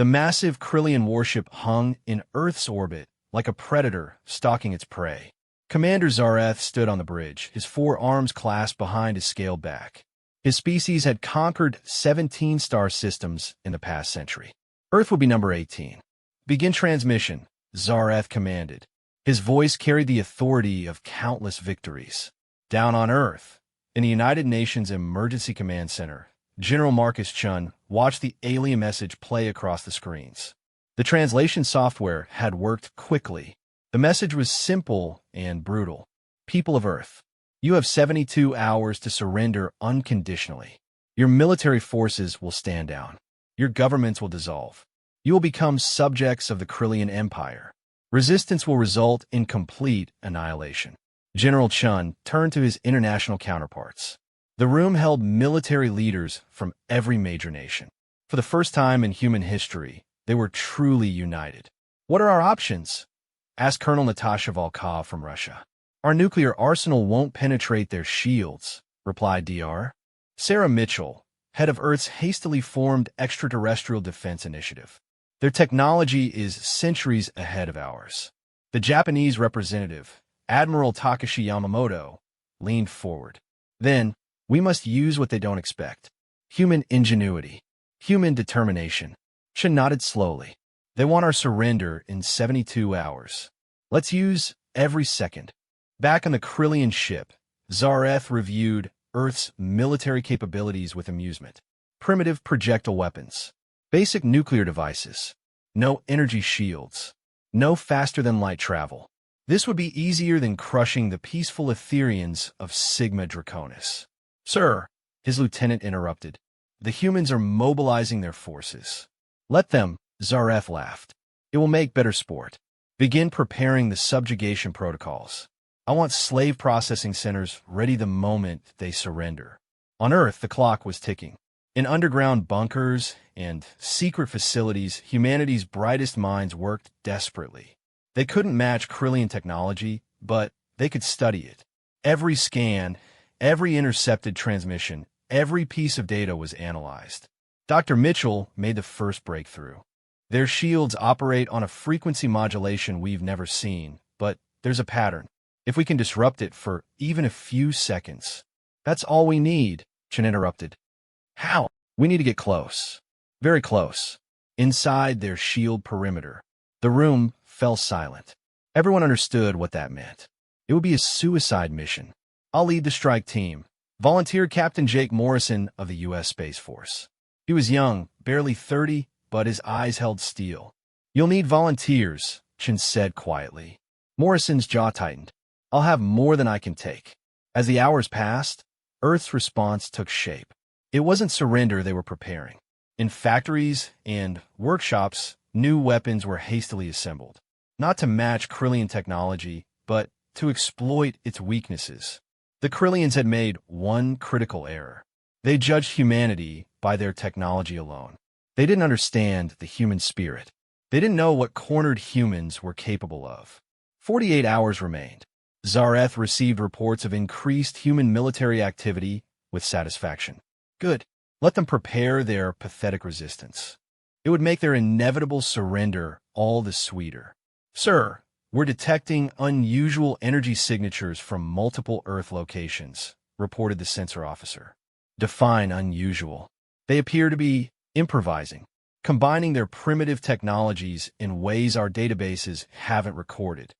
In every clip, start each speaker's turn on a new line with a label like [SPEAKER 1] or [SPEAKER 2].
[SPEAKER 1] The massive Krillian warship hung in Earth's orbit like a predator stalking its prey. Commander Zareth stood on the bridge, his 4 arms clasped behind his scaled back. His species had conquered 17 star systems in the past century. Earth would be number 18. Begin transmission, Zareth commanded. His voice carried the authority of countless victories. Down on Earth, in the United Nations Emergency Command Center, General Marcus Chun watched the alien message play across the screens. The translation software had worked quickly. The message was simple and brutal. People of Earth, you have 72 hours to surrender unconditionally. Your military forces will stand down. Your governments will dissolve. You will become subjects of the Krillian Empire. Resistance will result in complete annihilation. General Chun turned to his international counterparts. The room held military leaders from every major nation. For the first time in human history, they were truly united. What are our options? Asked Colonel Natasha Volkov from Russia. Our nuclear arsenal won't penetrate their shields, replied Dr. Sarah Mitchell, head of Earth's hastily formed extraterrestrial defense initiative. Their technology is centuries ahead of ours. The Japanese representative, Admiral Takashi Yamamoto, leaned forward. Then, we must use what they don't expect. Human ingenuity. Human determination. Chen nodded slowly. They want our surrender in 72 hours. Let's use every second. Back on the Krillian ship, Zareth reviewed Earth's military capabilities with amusement. Primitive projectile weapons. Basic nuclear devices. No energy shields. No faster-than-light travel. This would be easier than crushing the peaceful Etherians of Sigma Draconis. Sir, his lieutenant interrupted. The humans are mobilizing their forces. Let them, Zareth laughed. It will make better sport. Begin preparing the subjugation protocols. I want slave processing centers ready the moment they surrender. On Earth, the clock was ticking. In underground bunkers and secret facilities, humanity's brightest minds worked desperately. They couldn't match Krillian technology, but they could study it. Every scan, every intercepted transmission, every piece of data was analyzed. Dr. Mitchell made the first breakthrough. Their shields operate on a frequency modulation we've never seen, but there's a pattern. If we can disrupt it for even a few seconds. That's all we need, Chen interrupted. How? We need to get close. Very close. Inside their shield perimeter. The room fell silent. Everyone understood what that meant. It would be a suicide mission. I'll lead the strike team, volunteered Captain Jake Morrison of the U.S. Space Force. He was young, barely 30, but his eyes held steel. You'll need volunteers, Chen said quietly. Morrison's jaw tightened. I'll have more than I can take. As the hours passed, Earth's response took shape. It wasn't surrender they were preparing. In factories and workshops, new weapons were hastily assembled. Not to match Krillian technology, but to exploit its weaknesses. The Krillians had made one critical error. They judged humanity by their technology alone. They didn't understand the human spirit. They didn't know what cornered humans were capable of. 48 hours remained. Zareth received reports of increased human military activity with satisfaction. Good. Let them prepare their pathetic resistance. It would make their inevitable surrender all the sweeter. Sir, we're detecting unusual energy signatures from multiple Earth locations, reported the sensor officer. Define unusual. They appear to be improvising, combining their primitive technologies in ways our databases haven't recorded.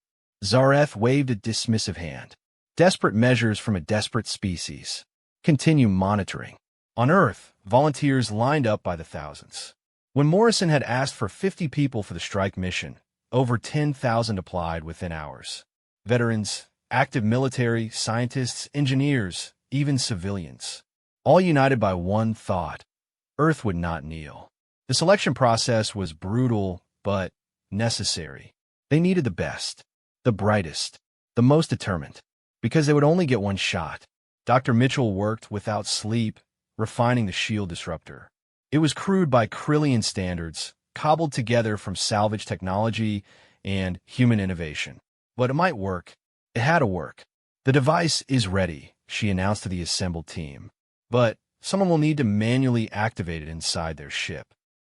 [SPEAKER 1] Zareth waved a dismissive hand. Desperate measures from a desperate species. Continue monitoring. On Earth, volunteers lined up by the thousands. When Morrison had asked for 50 people for the strike mission, over 10,000 applied within hours. Veterans, active military, scientists, engineers, even civilians. All united by one thought. Earth would not kneel. The selection process was brutal, but necessary. They needed the best, the brightest, the most determined, because they would only get one shot. Dr. Mitchell worked without sleep, refining the shield disruptor. It was crude by Krillian standards, cobbled together from salvage technology and human innovation. But it might work. It had to work. The device is ready, she announced to the assembled team. But someone will need to manually activate it inside their ship.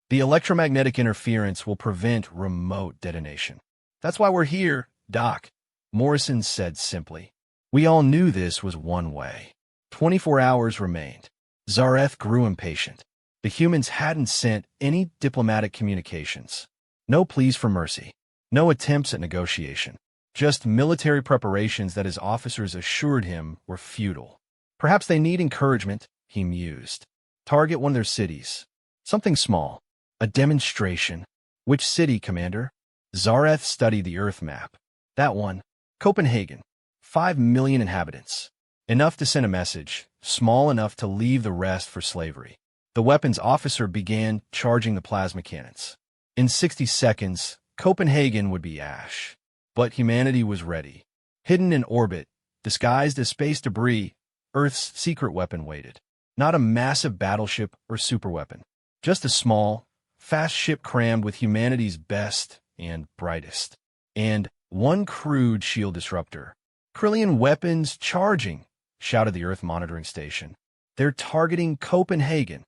[SPEAKER 1] The electromagnetic interference will prevent remote detonation. That's why we're here, Doc, Morrison said simply. We all knew this was one way. 24 hours remained. Zareth grew impatient. The humans hadn't sent any diplomatic communications. No pleas for mercy. No attempts at negotiation. Just military preparations that his officers assured him were futile. Perhaps they need encouragement, he mused. Target one of their cities. Something small. A demonstration. Which city, Commander? Zareth studied the Earth map. That one. Copenhagen. 5 million inhabitants. Enough to send a message, small enough to leave the rest for slavery. The weapons officer began charging the plasma cannons. In 60 seconds, Copenhagen would be ash. But humanity was ready. Hidden in orbit, disguised as space debris, Earth's secret weapon waited. Not a massive battleship or superweapon. Just a small, fast ship crammed with humanity's best and brightest. And one crude shield disruptor. Krillian weapons charging, shouted the Earth monitoring station. They're targeting Copenhagen.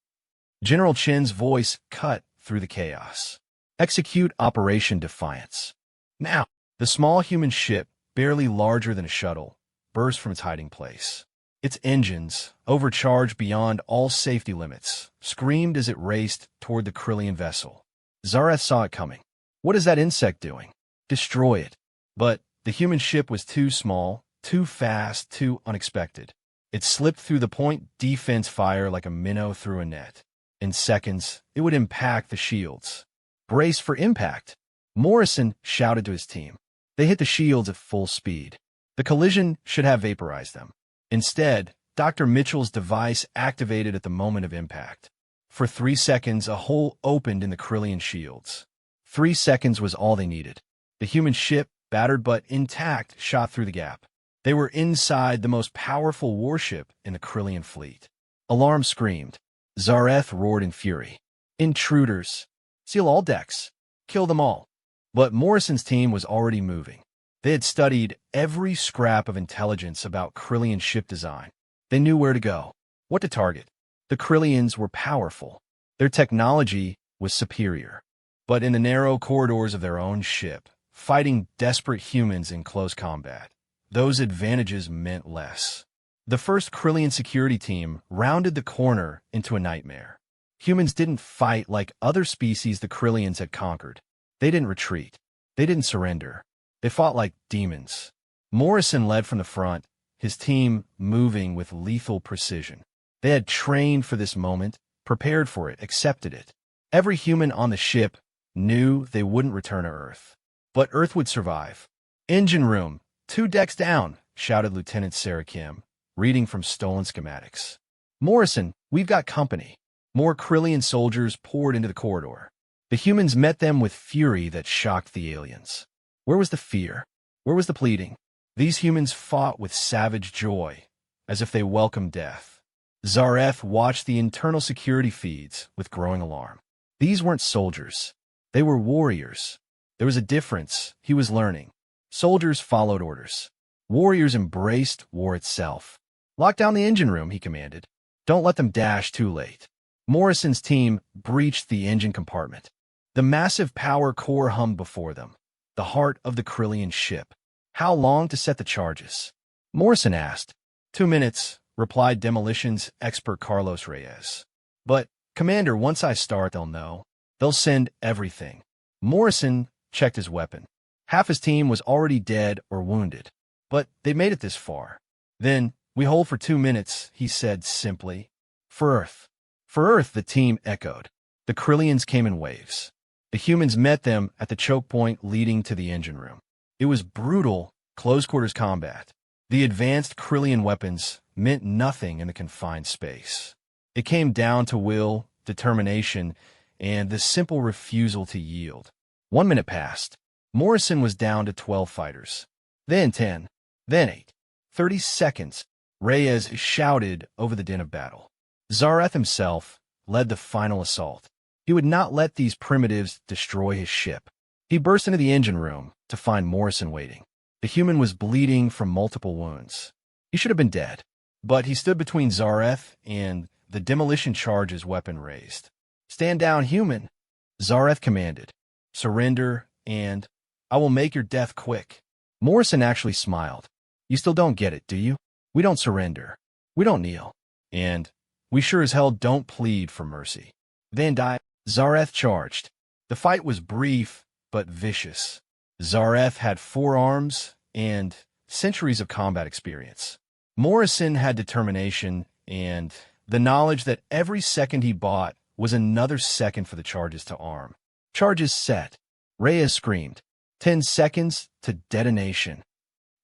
[SPEAKER 1] General Chen's voice cut through the chaos. Execute Operation Defiance. Now, the small human ship, barely larger than a shuttle, burst from its hiding place. Its engines, overcharged beyond all safety limits, screamed as it raced toward the Krillian vessel. Zareth saw it coming. What is that insect doing? Destroy it. But the human ship was too small, too fast, too unexpected. It slipped through the point defense fire like a minnow through a net. In seconds, it would impact the shields. Brace for impact. Morrison shouted to his team. They hit the shields at full speed. The collision should have vaporized them. Instead, Dr. Mitchell's device activated at the moment of impact. For 3 seconds, a hole opened in the Krillian shields. 3 seconds was all they needed. The human ship, battered but intact, shot through the gap. They were inside the most powerful warship in the Krillian fleet. Alarm screamed. Zareth roared in fury. Intruders! Seal all decks! Kill them all! But Morrison's team was already moving. They had studied every scrap of intelligence about Krillian ship design. They knew where to go, what to target. The Krillians were powerful. Their technology was superior. But in the narrow corridors of their own ship, fighting desperate humans in close combat, those advantages meant less. The first Krillian security team rounded the corner into a nightmare. Humans didn't fight like other species the Krillians had conquered. They didn't retreat. They didn't surrender. They fought like demons. Morrison led from the front, his team moving with lethal precision. They had trained for this moment, prepared for it, accepted it. Every human on the ship knew they wouldn't return to Earth. But Earth would survive. Engine room, 2 decks down, shouted Lieutenant Sarah Kim, reading from stolen schematics. Morrison, we've got company. More Krillian soldiers poured into the corridor. The humans met them with fury that shocked the aliens. Where was the fear? Where was the pleading? These humans fought with savage joy, as if they welcomed death. Zareth watched the internal security feeds with growing alarm. These weren't soldiers. They were warriors. There was a difference, he was learning. Soldiers followed orders. Warriors embraced war itself. Lock down the engine room, he commanded. Don't let them dash too late. Morrison's team breached the engine compartment. The massive power core hummed before them, the heart of the Krillian ship. How long to set the charges? Morrison asked. 2 minutes, replied demolitions expert Carlos Reyes. But, Commander, once I start, they'll know. They'll send everything. Morrison checked his weapon. Half his team was already dead or wounded. But they made it this far. Then, we hold for 2 minutes, he said simply. For Earth. For Earth, the team echoed. The Krillians came in waves. The humans met them at the choke point leading to the engine room. It was brutal, close-quarters combat. The advanced Krillian weapons meant nothing in the confined space. It came down to will, determination, and the simple refusal to yield. 1 minute passed. Morrison was down to 12 fighters. Then 10. Then 8. 30 seconds. Reyes shouted over the din of battle. Zareth himself led the final assault. He would not let these primitives destroy his ship. He burst into the engine room to find Morrison waiting. The human was bleeding from multiple wounds. He should have been dead, but he stood between Zareth and the demolition charge his weapon raised. Stand down, human, Zareth commanded. Surrender, and I will make your death quick. Morrison actually smiled. You still don't get it, do you? We don't surrender. We don't kneel. And we sure as hell don't plead for mercy. Van Dyke, Zareth charged. The fight was brief, but vicious. Zareth had 4 arms and centuries of combat experience. Morrison had determination and the knowledge that every second he bought was another second for the charges to arm. Charges set. Reyes screamed. 10 seconds to detonation.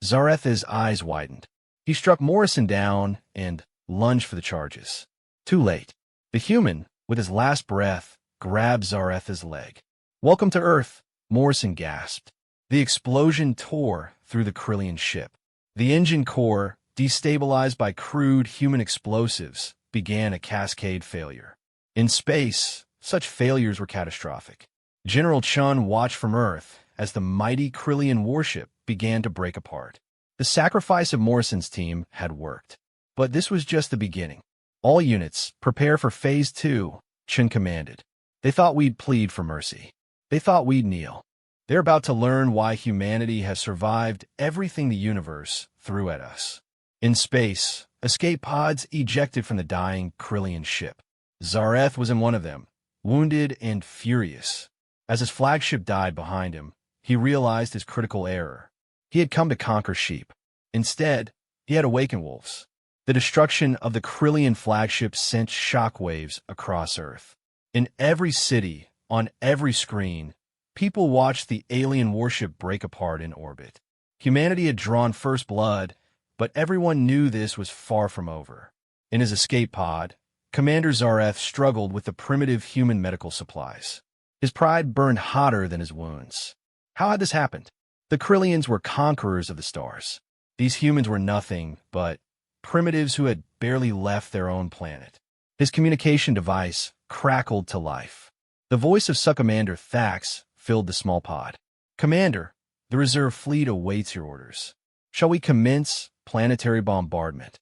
[SPEAKER 1] Zareth's eyes widened. He struck Morrison down and lunged for the charges. Too late. The human, with his last breath, grabbed Zareth's leg. Welcome to Earth, Morrison gasped. The explosion tore through the Krillian ship. The engine core, destabilized by crude human explosives, began a cascade failure. In space, such failures were catastrophic. General Chun watched from Earth as the mighty Krillian warship began to break apart. The sacrifice of Morrison's team had worked. But this was just the beginning. All units, prepare for Phase 2, Chun commanded. They thought we'd plead for mercy. They thought we'd kneel. They're about to learn why humanity has survived everything the universe threw at us. In space, escape pods ejected from the dying Krillian ship. Zareth was in one of them, wounded and furious. As his flagship died behind him, he realized his critical error. He had come to conquer sheep. Instead, he had awakened wolves. The destruction of the Krillian flagship sent shockwaves across Earth. In every city, on every screen, people watched the alien warship break apart in orbit. Humanity had drawn first blood, but everyone knew this was far from over. In his escape pod, Commander Zareth struggled with the primitive human medical supplies. His pride burned hotter than his wounds. How had this happened? The Krillians were conquerors of the stars. These humans were nothing but primitives who had barely left their own planet. His communication device crackled to life. The voice of Subcommander Thax filled the small pod. Commander, the reserve fleet awaits your orders. Shall we commence planetary bombardment?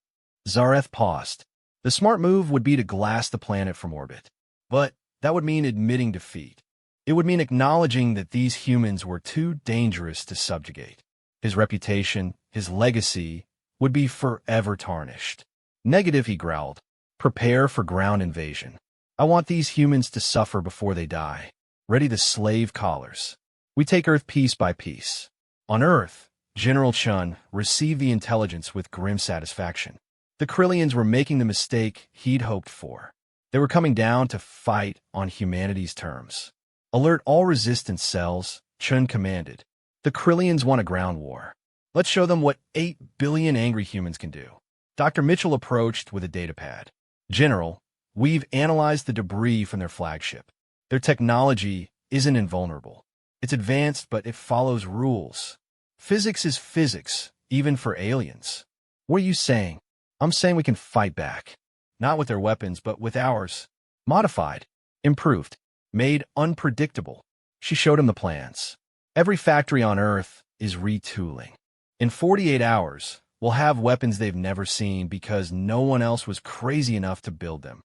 [SPEAKER 1] Zareth paused. The smart move would be to glass the planet from orbit. But that would mean admitting defeat. It would mean acknowledging that these humans were too dangerous to subjugate. His reputation, his legacy, would be forever tarnished. Negative, he growled. Prepare for ground invasion. I want these humans to suffer before they die. Ready to slave collars. We take Earth piece by piece. On Earth, General Chun received the intelligence with grim satisfaction. The Krillians were making the mistake he'd hoped for. They were coming down to fight on humanity's terms. Alert all resistance cells, Chun commanded. The Krillians want a ground war. Let's show them what 8 billion angry humans can do. Dr. Mitchell approached with a datapad. General, we've analyzed the debris from their flagship. Their technology isn't invulnerable. It's advanced, but it follows rules. Physics is physics, even for aliens. What are you saying? I'm saying we can fight back. Not with their weapons, but with ours. Modified. Improved. Made unpredictable. She showed him the plans. Every factory on Earth is retooling. In 48 hours, we'll have weapons they've never seen because no one else was crazy enough to build them.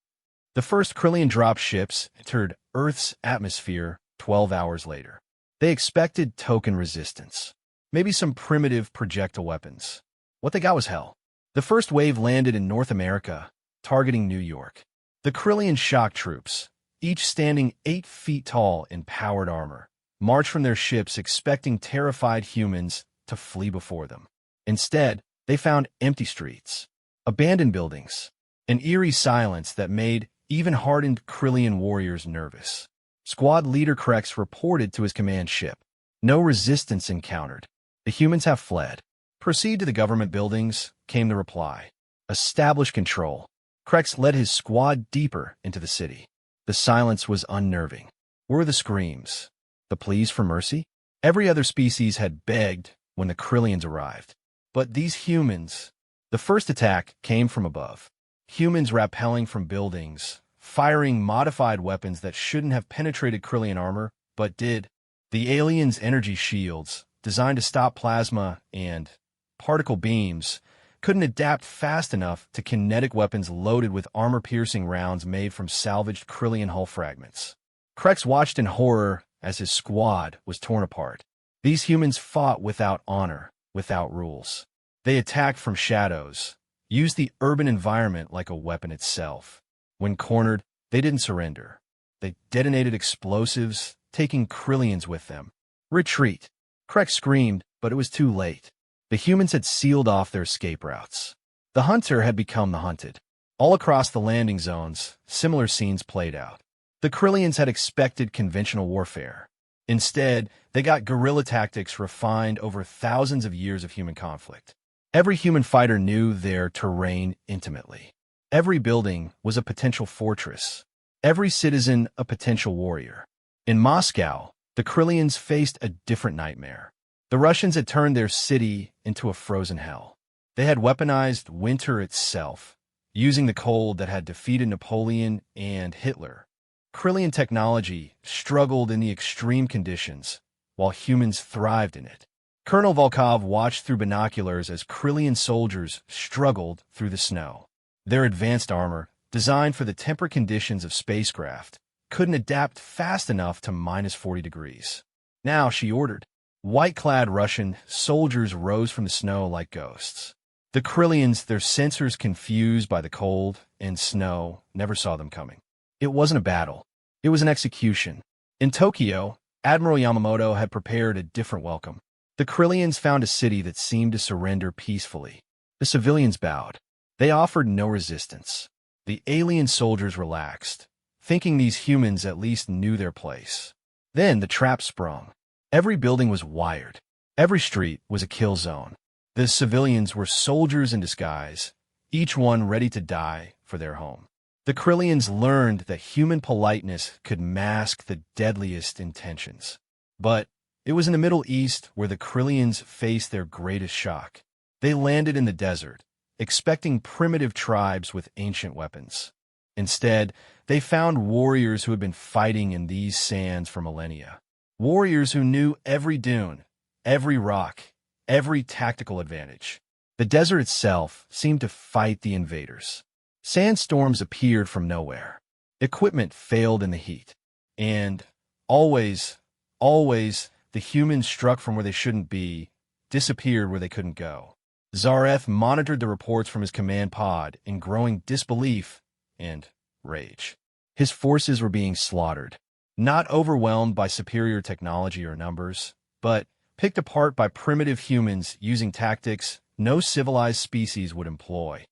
[SPEAKER 1] The first Krillian drop ships entered Earth's atmosphere 12 hours later. They expected token resistance. Maybe some primitive projectile weapons. What they got was hell. The first wave landed in North America, targeting New York. The Krillian shock troops, each standing 8 feet tall in powered armor, marched from their ships expecting terrified humans to flee before them. Instead, they found empty streets, abandoned buildings, an eerie silence that made even hardened Krillian warriors nervous. Squad leader Krex reported to his command ship. No resistance encountered. The humans have fled. Proceed to the government buildings, came the reply. Establish control. Krex led his squad deeper into the city. The silence was unnerving. Where were the screams? The pleas for mercy? Every other species had begged when the Krillians arrived. But these humans... The first attack came from above. Humans rappelling from buildings, firing modified weapons that shouldn't have penetrated Krillian armor, but did. The aliens' energy shields, designed to stop plasma and particle beams, couldn't adapt fast enough to kinetic weapons loaded with armor-piercing rounds made from salvaged Krillian hull fragments. Krex watched in horror as his squad was torn apart. These humans fought without honor, without rules. They attacked from shadows, used the urban environment like a weapon itself. When cornered, they didn't surrender. They detonated explosives, taking Krillians with them. Retreat! Krex screamed, but it was too late. The humans had sealed off their escape routes. The hunter had become the hunted. All across the landing zones, similar scenes played out. The Krillians had expected conventional warfare. Instead, they got guerrilla tactics refined over thousands of years of human conflict. Every human fighter knew their terrain intimately. Every building was a potential fortress. Every citizen a potential warrior. In Moscow, the Krillians faced a different nightmare. The Russians had turned their city into a frozen hell. They had weaponized winter itself, using the cold that had defeated Napoleon and Hitler. Krillian technology struggled in the extreme conditions, while humans thrived in it. Colonel Volkov watched through binoculars as Krillian soldiers struggled through the snow. Their advanced armor, designed for the temperate conditions of spacecraft, couldn't adapt fast enough to -40 degrees. Now, she ordered. White-clad Russian soldiers rose from the snow like ghosts. The Krillians, their sensors confused by the cold and snow, never saw them coming. It wasn't a battle. It was an execution. In Tokyo, Admiral Yamamoto had prepared a different welcome. The Krillians found a city that seemed to surrender peacefully. The civilians bowed. They offered no resistance. The alien soldiers relaxed, thinking these humans at least knew their place. Then the trap sprung. Every building was wired. Every street was a kill zone. The civilians were soldiers in disguise, each one ready to die for their home. The Krillians learned that human politeness could mask the deadliest intentions. But it was in the Middle East where the Krillians faced their greatest shock. They landed in the desert, expecting primitive tribes with ancient weapons. Instead, they found warriors who had been fighting in these sands for millennia. Warriors who knew every dune, every rock, every tactical advantage. The desert itself seemed to fight the invaders. Sandstorms appeared from nowhere. Equipment failed in the heat. And always, the humans struck from where they shouldn't be, disappeared where they couldn't go. Zareth monitored the reports from his command pod in growing disbelief and rage. His forces were being slaughtered, not overwhelmed by superior technology or numbers, but picked apart by primitive humans using tactics no civilized species would employ.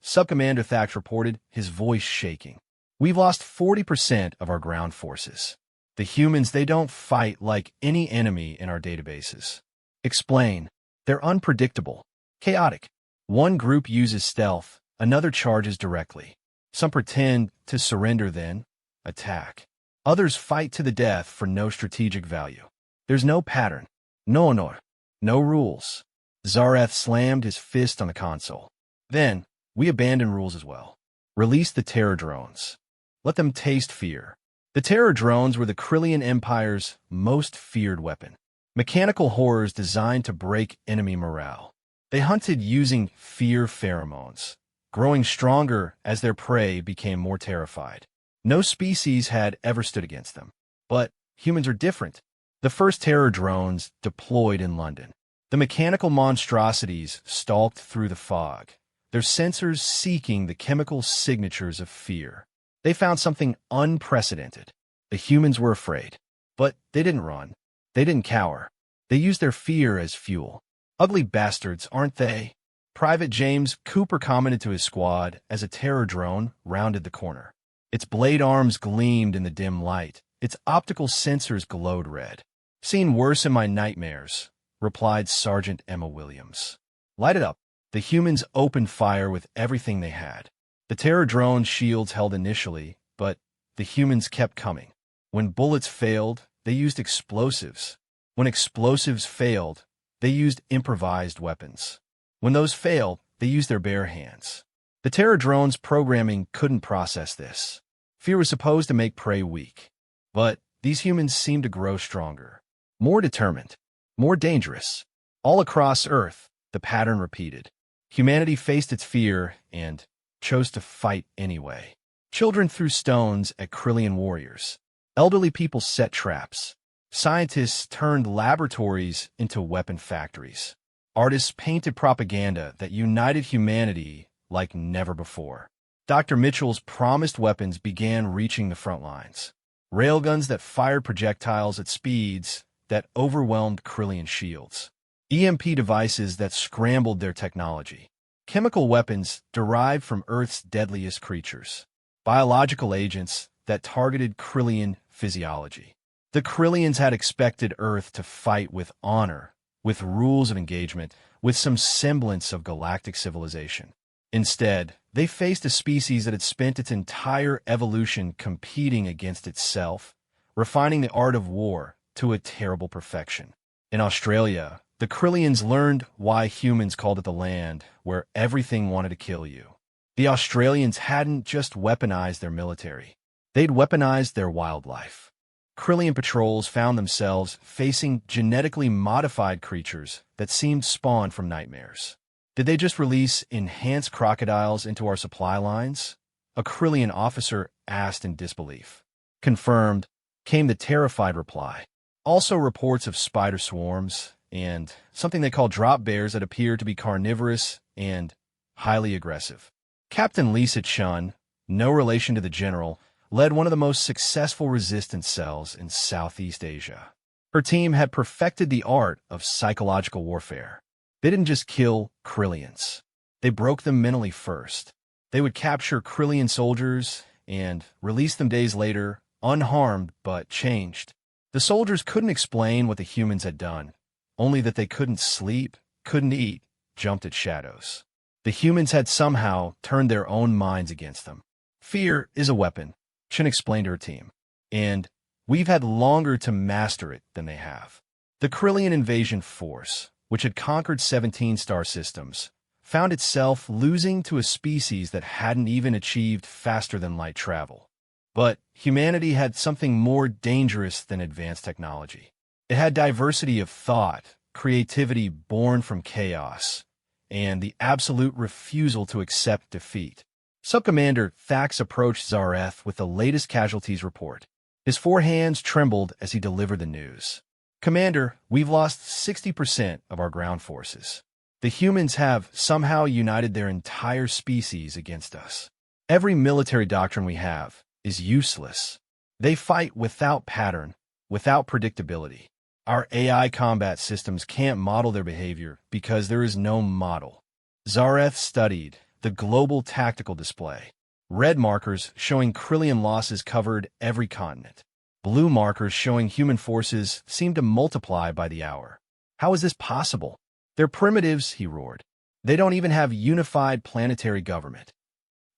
[SPEAKER 1] Subcommander Thax reported, his voice shaking. We've lost 40% of our ground forces. The humans, they don't fight like any enemy in our databases. Explain. They're unpredictable, chaotic. One group uses stealth, another charges directly. Some pretend to surrender then attack. Others fight to the death for no strategic value. There's no pattern, no honor, no rules. Zareth slammed his fist on the console. Then, we abandon rules as well. Release the terror drones. Let them taste fear. The terror drones were the Krillian Empire's most feared weapon. Mechanical horrors designed to break enemy morale. They hunted using fear pheromones, growing stronger as their prey became more terrified. No species had ever stood against them. But humans are different. The first terror drones deployed in London. The mechanical monstrosities stalked through the fog, their sensors seeking the chemical signatures of fear. They found something unprecedented. The humans were afraid. But they didn't run. They didn't cower. They used their fear as fuel. Ugly bastards, aren't they? Private James Cooper commented to his squad as a terror drone rounded the corner. Its blade arms gleamed in the dim light. Its optical sensors glowed red. Seen worse in my nightmares, replied Sergeant Emma Williams. Light it up. The humans opened fire with everything they had. The terror drone shields held initially, but the humans kept coming. When bullets failed, they used explosives. When explosives failed, they used improvised weapons. When those failed, they used their bare hands. The terror drone's programming couldn't process this. Fear was supposed to make prey weak. But these humans seemed to grow stronger, more determined, more dangerous. All across Earth, the pattern repeated. Humanity faced its fear and chose to fight anyway. Children threw stones at Krillian warriors. Elderly people set traps. Scientists turned laboratories into weapon factories. Artists painted propaganda that united humanity like never before. Dr. Mitchell's promised weapons began reaching the front lines. Railguns that fired projectiles at speeds that overwhelmed Krillian shields. EMP devices that scrambled their technology. Chemical weapons derived from Earth's deadliest creatures. Biological agents that targeted Krillian physiology. The Krillians had expected Earth to fight with honor, with rules of engagement, with some semblance of galactic civilization. Instead, they faced a species that had spent its entire evolution competing against itself, refining the art of war to a terrible perfection. In Australia, the Krillians learned why humans called it the land where everything wanted to kill you. The Australians hadn't just weaponized their military. They'd weaponized their wildlife. Krillian patrols found themselves facing genetically modified creatures that seemed spawned from nightmares. Did they just release enhanced crocodiles into our supply lines? A Krillian officer asked in disbelief. Confirmed, came the terrified reply. Also reports of spider swarms and something they call drop bears that appear to be carnivorous and highly aggressive. Captain Lisa Chun, no relation to the general, led one of the most successful resistance cells in Southeast Asia. Her team had perfected the art of psychological warfare. They didn't just kill Krillians. They broke them mentally first. They would capture Krillian soldiers and release them days later, unharmed but changed. The soldiers couldn't explain what the humans had done, only that they couldn't sleep, couldn't eat, jumped at shadows. The humans had somehow turned their own minds against them. Fear is a weapon, Chen explained to her team, and we've had longer to master it than they have. The Krillian invasion force, which had conquered 17 star systems, found itself losing to a species that hadn't even achieved faster-than-light travel. But humanity had something more dangerous than advanced technology. It had diversity of thought, creativity born from chaos, and the absolute refusal to accept defeat. Subcommander Thax approached Zareth with the latest casualties report. His 4 hands trembled as he delivered the news. Commander, we've lost 60% of our ground forces. The humans have somehow united their entire species against us. Every military doctrine we have is useless. They fight without pattern, without predictability. Our AI combat systems can't model their behavior because there is no model. Zareth studied the global tactical display. Red markers showing Krillian losses covered every continent. Blue markers showing human forces seemed to multiply by the hour. How is this possible? They're primitives, he roared. They don't even have unified planetary government.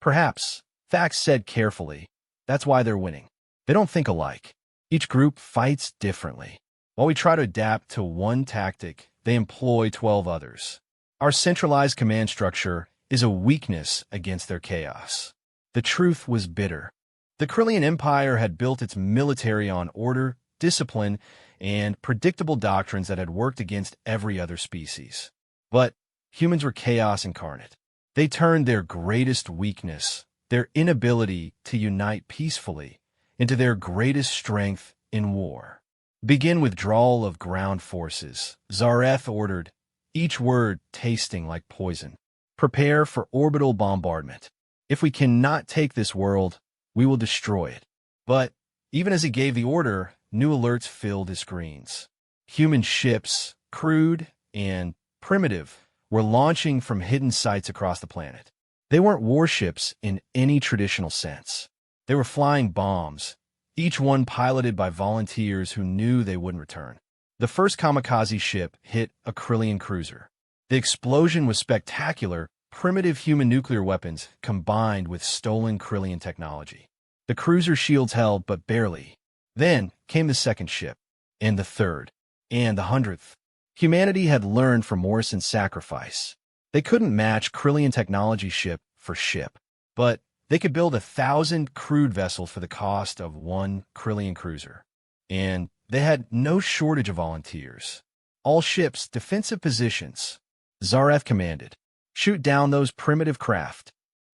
[SPEAKER 1] Perhaps, Thax said carefully, that's why they're winning. They don't think alike. Each group fights differently. While we try to adapt to one tactic, they employ 12 others. Our centralized command structure is a weakness against their chaos. The truth was bitter. The Krillian Empire had built its military on order, discipline, and predictable doctrines that had worked against every other species. But humans were chaos incarnate. They turned their greatest weakness, their inability to unite peacefully, into their greatest strength in war. Begin withdrawal of ground forces, Zareth ordered, each word tasting like poison. Prepare for orbital bombardment. If we cannot take this world, we will destroy it. But even as he gave the order, new alerts filled his screens. Human ships, crude and primitive, were launching from hidden sites across the planet. They weren't warships in any traditional sense. They were flying bombs, each one piloted by volunteers who knew they wouldn't return. The first kamikaze ship hit a Krillian cruiser. The explosion was spectacular, primitive human nuclear weapons combined with stolen Krillian technology. The cruiser shields held, but barely. Then came the second ship, and the third, and the 100th. Humanity had learned from Morrison's sacrifice. They couldn't match Krillian technology ship for ship, but they could build 1,000 crude vessels for the cost of one Krillian cruiser. And they had no shortage of volunteers. All ships, defensive positions. Zareth commanded. Shoot down those primitive craft.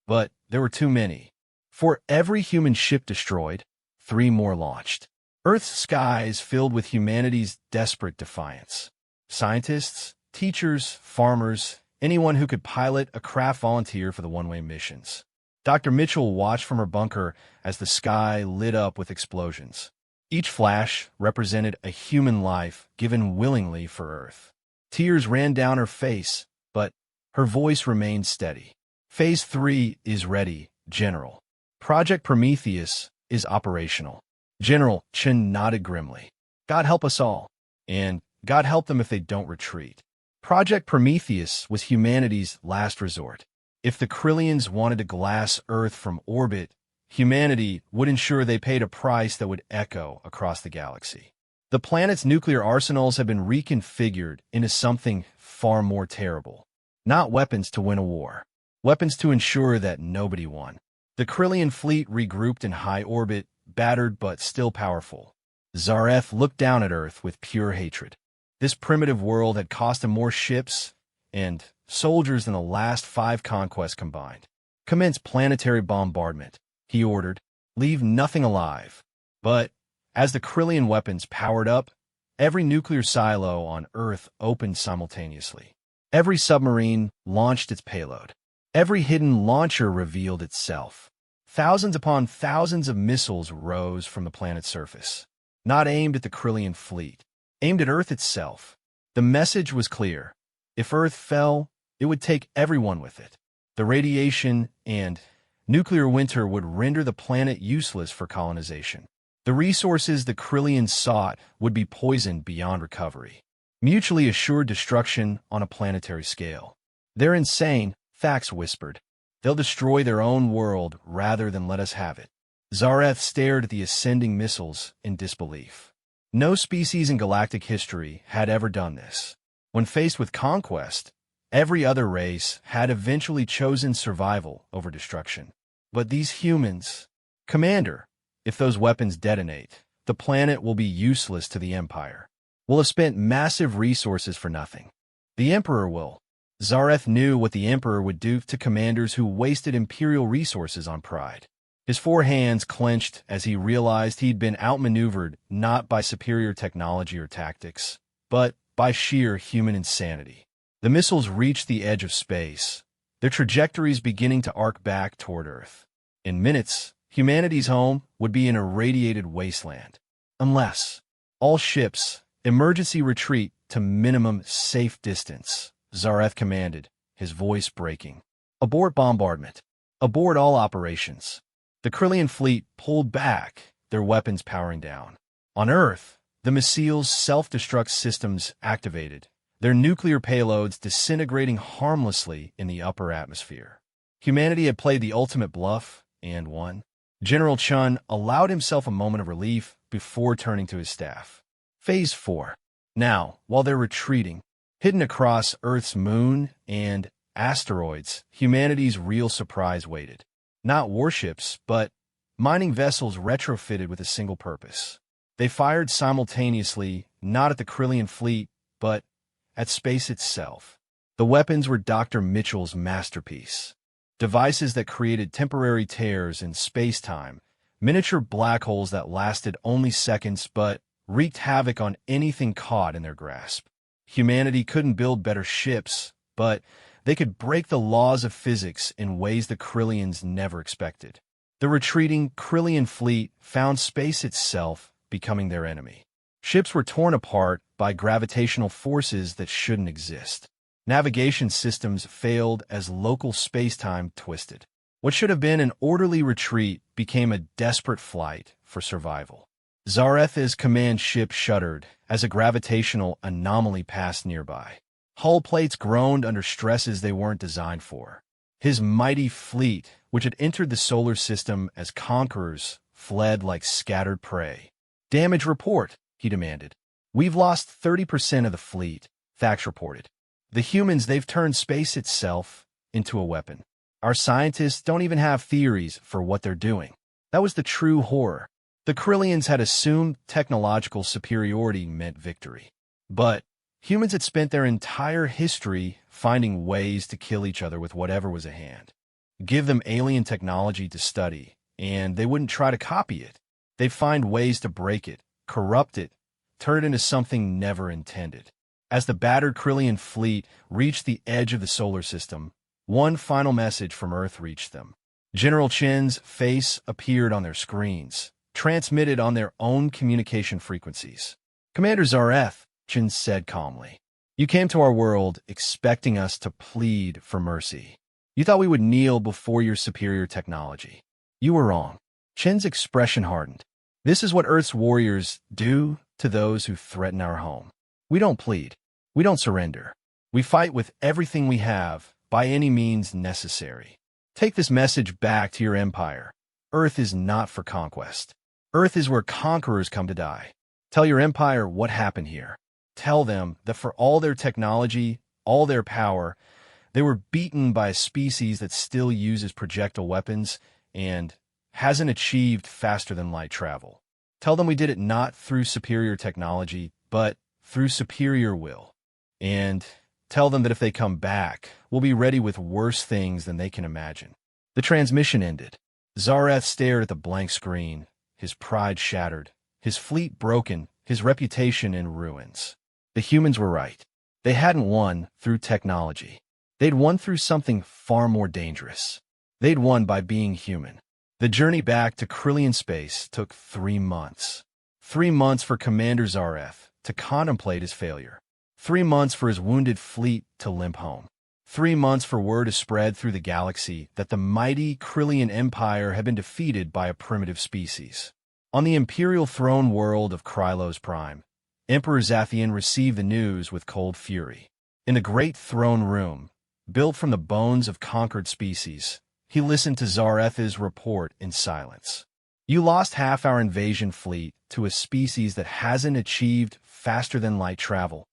[SPEAKER 1] But there were too many. For every human ship destroyed, 3 more launched. Earth's skies filled with humanity's desperate defiance. Scientists, teachers, farmers, anyone who could pilot a craft volunteered for the one-way missions. Dr. Mitchell watched from her bunker as the sky lit up with explosions. Each flash represented a human life given willingly for Earth. Tears ran down her face, but her voice remained steady. Phase 3 is ready, General. Project Prometheus is operational. General Chen nodded grimly. God help us all. And God help them if they don't retreat. Project Prometheus was humanity's last resort. If the Krillians wanted to glass Earth from orbit, humanity would ensure they paid a price that would echo across the galaxy. The planet's nuclear arsenals have been reconfigured into something far more terrible. Not weapons to win a war. Weapons to ensure that nobody won. The Krillian fleet regrouped in high orbit, battered but still powerful. Zareth looked down at Earth with pure hatred. This primitive world had cost him more ships and soldiers than the last 5 conquests combined. Commence planetary bombardment, he ordered. Leave nothing alive. But as the Krillian weapons powered up, every nuclear silo on Earth opened simultaneously. Every submarine launched its payload. Every hidden launcher revealed itself. Thousands upon thousands of missiles rose from the planet's surface, not aimed at the Krillian fleet, aimed at Earth itself. The message was clear. If Earth fell, it would take everyone with it. The radiation and nuclear winter would render the planet useless for colonization. The resources the Krillians sought would be poisoned beyond recovery. Mutually assured destruction on a planetary scale. They're insane, Thax whispered. They'll destroy their own world rather than let us have it. Zareth stared at the ascending missiles in disbelief. No species in galactic history had ever done this. When faced with conquest, every other race had eventually chosen survival over destruction. But these humans... Commander, if those weapons detonate, the planet will be useless to the Empire. We'll have spent massive resources for nothing. The Emperor will. Zareth knew what the Emperor would do to commanders who wasted Imperial resources on pride. His 4 hands clenched as he realized he'd been outmaneuvered not by superior technology or tactics, but by sheer human insanity. The missiles reached the edge of space, their trajectories beginning to arc back toward Earth. In minutes, humanity's home would be an irradiated wasteland. Unless all ships, emergency retreat to minimum safe distance, Zareth commanded, his voice breaking. Abort bombardment. Abort all operations. The Krillian fleet pulled back, their weapons powering down. On Earth, the missile's self-destruct systems activated, their nuclear payloads disintegrating harmlessly in the upper atmosphere. Humanity had played the ultimate bluff and won. General Chun allowed himself a moment of relief before turning to his staff. Phase 4. Now, while they're retreating, hidden across Earth's moon and asteroids, humanity's real surprise waited. Not warships, but mining vessels retrofitted with a single purpose. They fired simultaneously, not at the Krillian fleet, but at space itself. The weapons were Dr. Mitchell's masterpiece. Devices that created temporary tears in space-time, miniature black holes that lasted only seconds but wreaked havoc on anything caught in their grasp. Humanity couldn't build better ships, but they could break the laws of physics in ways the Krillians never expected. The retreating Krillian fleet found space itself becoming their enemy. Ships were torn apart by gravitational forces that shouldn't exist. Navigation systems failed as local space-time twisted. What should have been an orderly retreat became a desperate flight for survival. Zareth's command ship shuddered as a gravitational anomaly passed nearby. Hull plates groaned under stresses they weren't designed for. His mighty fleet, which had entered the solar system as conquerors, fled like scattered prey. Damage report, he demanded. We've lost 30% of the fleet, Thax reported. The humans, they've turned space itself into a weapon. Our scientists don't even have theories for what they're doing. That was the true horror. The Krillians had assumed technological superiority meant victory. But humans had spent their entire history finding ways to kill each other with whatever was at hand. Give them alien technology to study, and they wouldn't try to copy it. They'd find ways to break it, corrupt it, turn it into something never intended. As the battered Krillian fleet reached the edge of the solar system, one final message from Earth reached them. General Chen's face appeared on their screens, transmitted on their own communication frequencies. "Commander Zareth," Chen said calmly, "you came to our world expecting us to plead for mercy. You thought we would kneel before your superior technology. You were wrong." Chen's expression hardened. "This is what Earth's warriors do to those who threaten our home. We don't plead. We don't surrender. We fight with everything we have, by any means necessary. Take this message back to your empire. Earth is not for conquest. Earth is where conquerors come to die. Tell your empire what happened here. Tell them that for all their technology, all their power, they were beaten by a species that still uses projectile weapons and hasn't achieved faster-than-light travel. Tell them we did it not through superior technology, but through superior will. And tell them that if they come back, we'll be ready with worse things than they can imagine." The transmission ended. Zareth stared at the blank screen, his pride shattered, his fleet broken, his reputation in ruins. The humans were right. They hadn't won through technology. They'd won through something far more dangerous. They'd won by being human. The journey back to Krillian space took 3 months. 3 months for Commander Zareth to contemplate his failure. 3 months for his wounded fleet to limp home. 3 months for word to spread through the galaxy that the mighty Krillian Empire had been defeated by a primitive species. On the imperial throne world of Krylos Prime, Emperor Zathian received the news with cold fury. In the great throne room, built from the bones of conquered species, he listened to Zareth's report in silence. "You lost half our invasion fleet to a species that hasn't achieved faster-than-light travel."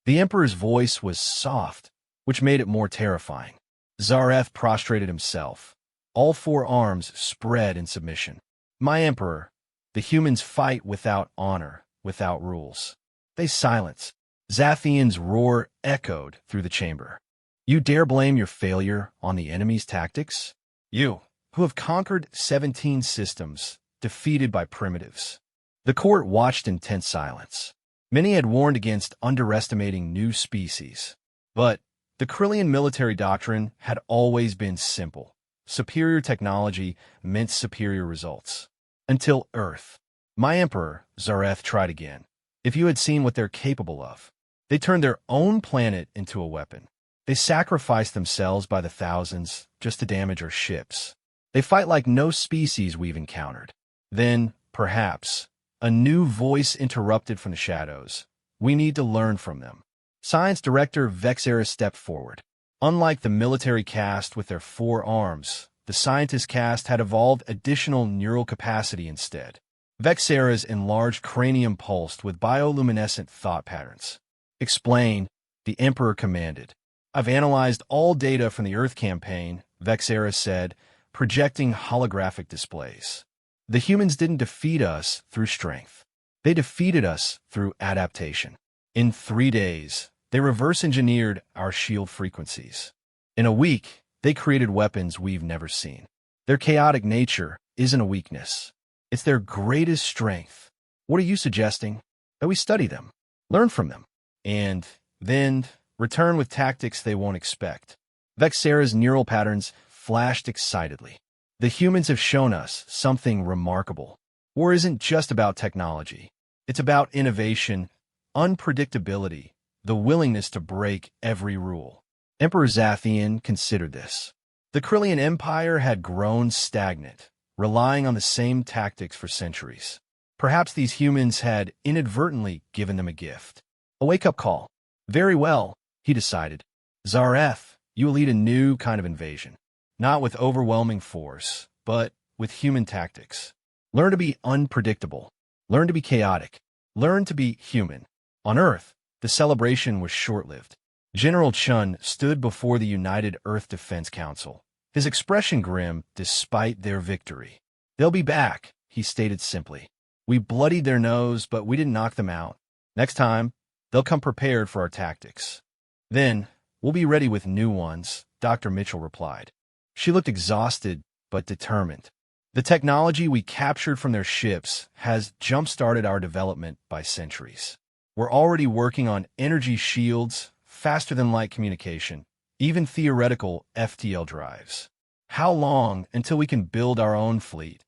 [SPEAKER 1] The Emperor's voice was soft, which made it more terrifying. Zareth prostrated himself, all 4 arms spread in submission. "My Emperor, the humans fight without honor, without rules. They silence." Zathian's roar echoed through the chamber. "You dare blame your failure on the enemy's tactics? You, who have conquered 17 systems, defeated by primitives." The court watched in tense silence. Many had warned against underestimating new species. But the Krillian military doctrine had always been simple. Superior technology meant superior results. Until Earth. "My Emperor," Zareth tried again, "if you had seen what they're capable of. They turned their own planet into a weapon. They sacrificed themselves by the thousands just to damage our ships. They fight like no species we've encountered." Then, perhaps, a new voice interrupted from the shadows. "We need to learn from them." Science Director Vexera stepped forward. Unlike the military caste with their 4 arms, the scientist caste had evolved additional neural capacity instead. Vexera's enlarged cranium pulsed with bioluminescent thought patterns. "Explain," the Emperor commanded. "I've analyzed all data from the Earth campaign," Vexera said, projecting holographic displays. "The humans didn't defeat us through strength. They defeated us through adaptation. In 3 days, they reverse-engineered our shield frequencies. In a week, they created weapons we've never seen. Their chaotic nature isn't a weakness. It's their greatest strength. What are you suggesting? That we study them, learn from them, and then return with tactics they won't expect." Vexera's neural patterns flashed excitedly. "The humans have shown us something remarkable. War isn't just about technology. It's about innovation, unpredictability, the willingness to break every rule." Emperor Zathian considered this. The Krillian Empire had grown stagnant, relying on the same tactics for centuries. Perhaps these humans had inadvertently given them a gift. A wake-up call. "Very well," he decided. "Zareth, you will lead a new kind of invasion. Not with overwhelming force, but with human tactics. Learn to be unpredictable. Learn to be chaotic. Learn to be human." On Earth, the celebration was short-lived. General Chun stood before the United Earth Defense Council, his expression grim despite their victory. "They'll be back," he stated simply. "We bloodied their nose, but we didn't knock them out. Next time, they'll come prepared for our tactics. Then, we'll be ready with new ones," Dr. Mitchell replied. She looked exhausted, but determined. The technology we captured from their ships has jump-started our development by centuries. We're already working on energy shields, faster-than-light communication, even theoretical FTL drives. How long until we can build our own fleet?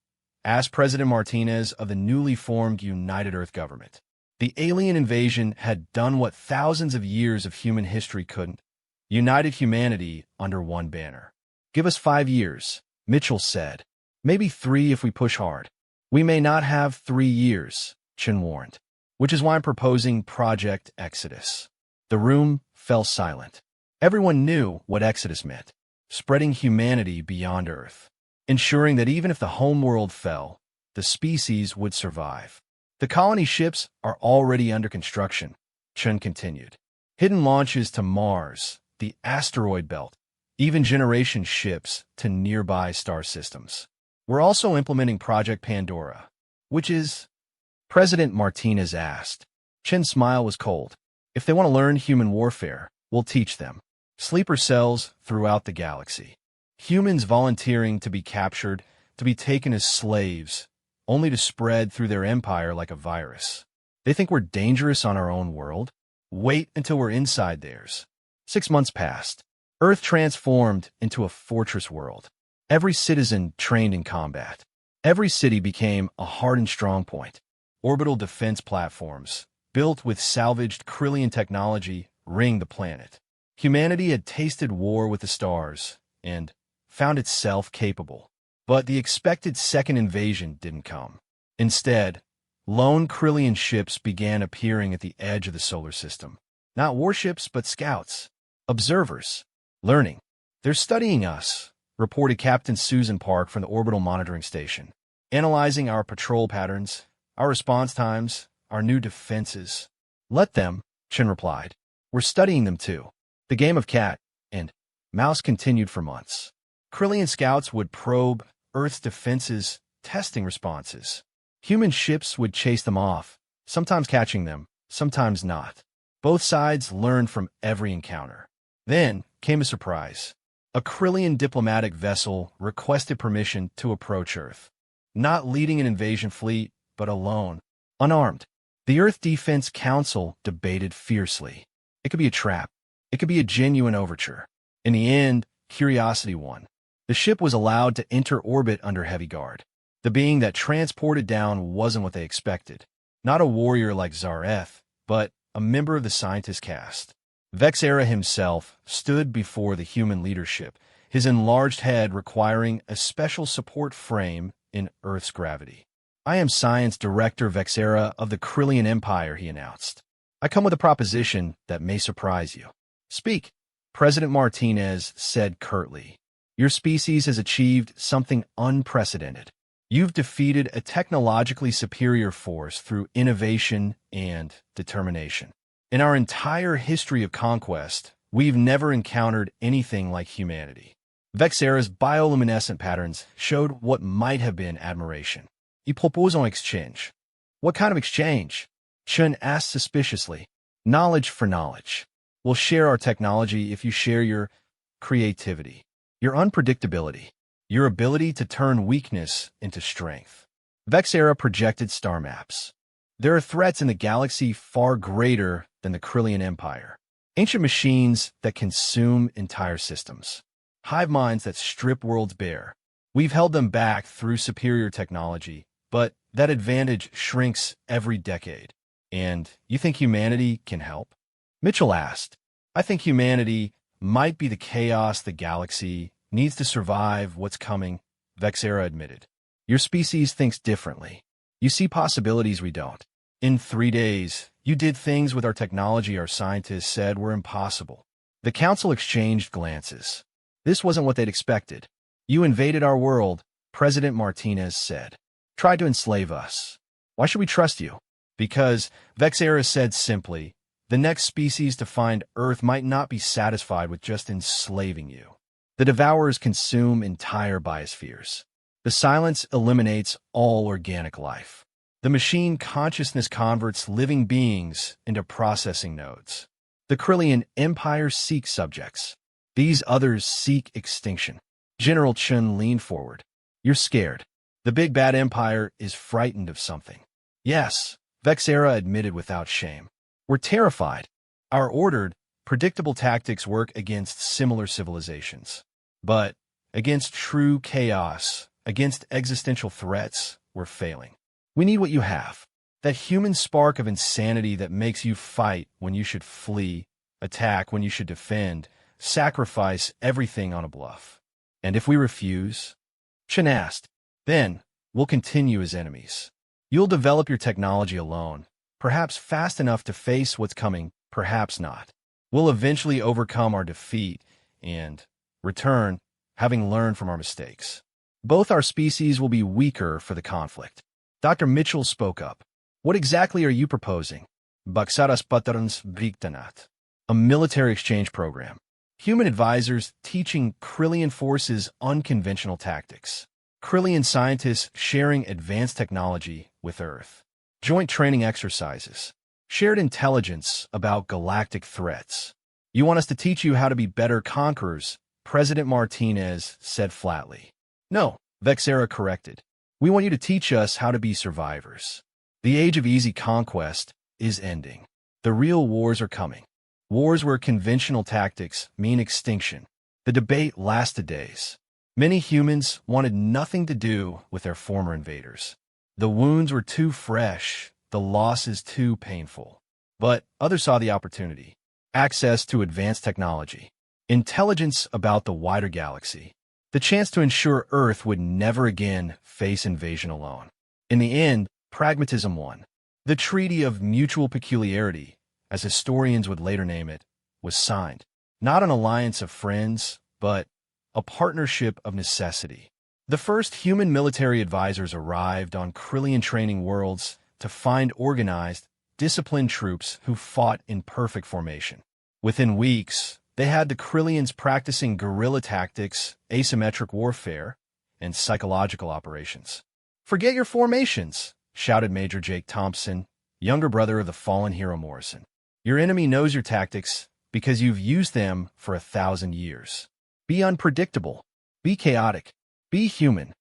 [SPEAKER 1] Asked President Martinez of the newly formed United Earth government. The alien invasion had done what thousands of years of human history couldn't: united humanity under one banner. Give us 5 years, Mitchell said. Maybe 3 if we push hard. We may not have 3 years, Chen warned. Which is why I'm proposing Project Exodus. The room fell silent. Everyone knew what Exodus meant: spreading humanity beyond Earth, ensuring that even if the homeworld fell, the species would survive. The colony ships are already under construction, Chen continued. Hidden launches to Mars, the asteroid belt, even generation ships to nearby star systems. We're also implementing Project Pandora. Which is? President Martinez asked. Chen's smile was cold. If they want to learn human warfare, we'll teach them. Sleeper cells throughout the galaxy. Humans volunteering to be captured, to be taken as slaves, only to spread through their empire like a virus. They think we're dangerous on our own world? Wait until we're inside theirs. 6 months passed. Earth transformed into a fortress world. Every citizen trained in combat. Every city became a hardened strongpoint. Orbital defense platforms, built with salvaged Krillian technology, ringed the planet. Humanity had tasted war with the stars and found itself capable. But the expected second invasion didn't come. Instead, lone Krillian ships began appearing at the edge of the solar system. Not warships, but scouts. Observers. Learning. They're studying us, reported Captain Susan Park from the orbital monitoring station. Analyzing our patrol patterns, our response times, our new defenses. Let them, Chen replied. We're studying them too. The game of cat and mouse continued for months. Krillian scouts would probe Earth's defenses, testing responses. Human ships would chase them off, sometimes catching them, sometimes not. Both sides learned from every encounter. Then came a surprise. A Krillian diplomatic vessel requested permission to approach Earth. Not leading an invasion fleet, but alone, unarmed. The Earth Defense Council debated fiercely. It could be a trap. It could be a genuine overture. In the end, curiosity won. The ship was allowed to enter orbit under heavy guard. The being that transported down wasn't what they expected. Not a warrior like Zareth, but a member of the scientist caste. Vexera himself stood before the human leadership, his enlarged head requiring a special support frame in Earth's gravity. I am Science Director Vexera of the Krillian Empire, he announced. I come with a proposition that may surprise you. Speak, President Martinez said curtly. Your species has achieved something unprecedented. You've defeated a technologically superior force through innovation and determination. In our entire history of conquest, we've never encountered anything like humanity. Vexera's bioluminescent patterns showed what might have been admiration. Il propose un exchange. What kind of exchange? Chen asked suspiciously. Knowledge for knowledge. We'll share our technology if you share your creativity, your unpredictability, your ability to turn weakness into strength. Vexera projected star maps. There are threats in the galaxy far greater than the Krillian Empire. Ancient machines that consume entire systems. Hive minds that strip worlds bare. We've held them back through superior technology, but that advantage shrinks every decade. And you think humanity can help? Mitchell asked. I think humanity might be the chaos the galaxy needs to survive what's coming, Vexera admitted. Your species thinks differently. You see possibilities we don't. In 3 days, you did things with our technology our scientists said were impossible. The council exchanged glances. This wasn't what they'd expected. You invaded our world, President Martinez said. Tried to enslave us. Why should we trust you? Because, Vexera said simply, the next species to find Earth might not be satisfied with just enslaving you. The Devourers consume entire biospheres. The silence eliminates all organic life. The machine consciousness converts living beings into processing nodes. The Krillian Empire seeks subjects. These others seek extinction. General Chen leaned forward. You're scared. The big bad empire is frightened of something. Yes, Vexera admitted without shame. We're terrified. Our ordered, predictable tactics work against similar civilizations. But against true chaos, against existential threats, we're failing. We need what you have. That human spark of insanity that makes you fight when you should flee, attack when you should defend, sacrifice everything on a bluff. And if we refuse, Chen asked, then we'll continue as enemies. You'll develop your technology alone, perhaps fast enough to face what's coming, perhaps not. We'll eventually overcome our defeat and return, having learned from our mistakes. Both our species will be weaker for the conflict. Dr. Mitchell spoke up. What exactly are you proposing? Baksaras Patrons Brigtanat. A military exchange program. Human advisors teaching Krillian forces unconventional tactics. Krillian scientists sharing advanced technology with Earth. Joint training exercises. Shared intelligence about galactic threats. You want us to teach you how to be better conquerors, President Martinez said flatly. No, Vexera corrected. We want you to teach us how to be survivors. The age of easy conquest is ending. The real wars are coming. Wars where conventional tactics mean extinction. The debate lasted days. Many humans wanted nothing to do with their former invaders. The wounds were too fresh, the losses too painful. But others saw the opportunity. Access to advanced technology. Intelligence about the wider galaxy. The chance to ensure Earth would never again face invasion alone. In the end, pragmatism won. The Treaty of Mutual Peculiarity, as historians would later name it, was signed. Not an alliance of friends, but a partnership of necessity. The first human military advisors arrived on Krillian training worlds to find organized, disciplined troops who fought in perfect formation. Within weeks, they had the Krillians practicing guerrilla tactics, asymmetric warfare, and psychological operations. "Forget your formations," shouted Major Jake Thompson, younger brother of the fallen hero Morrison. "Your enemy knows your tactics because you've used them for 1,000 years. Be unpredictable. Be chaotic. Be human."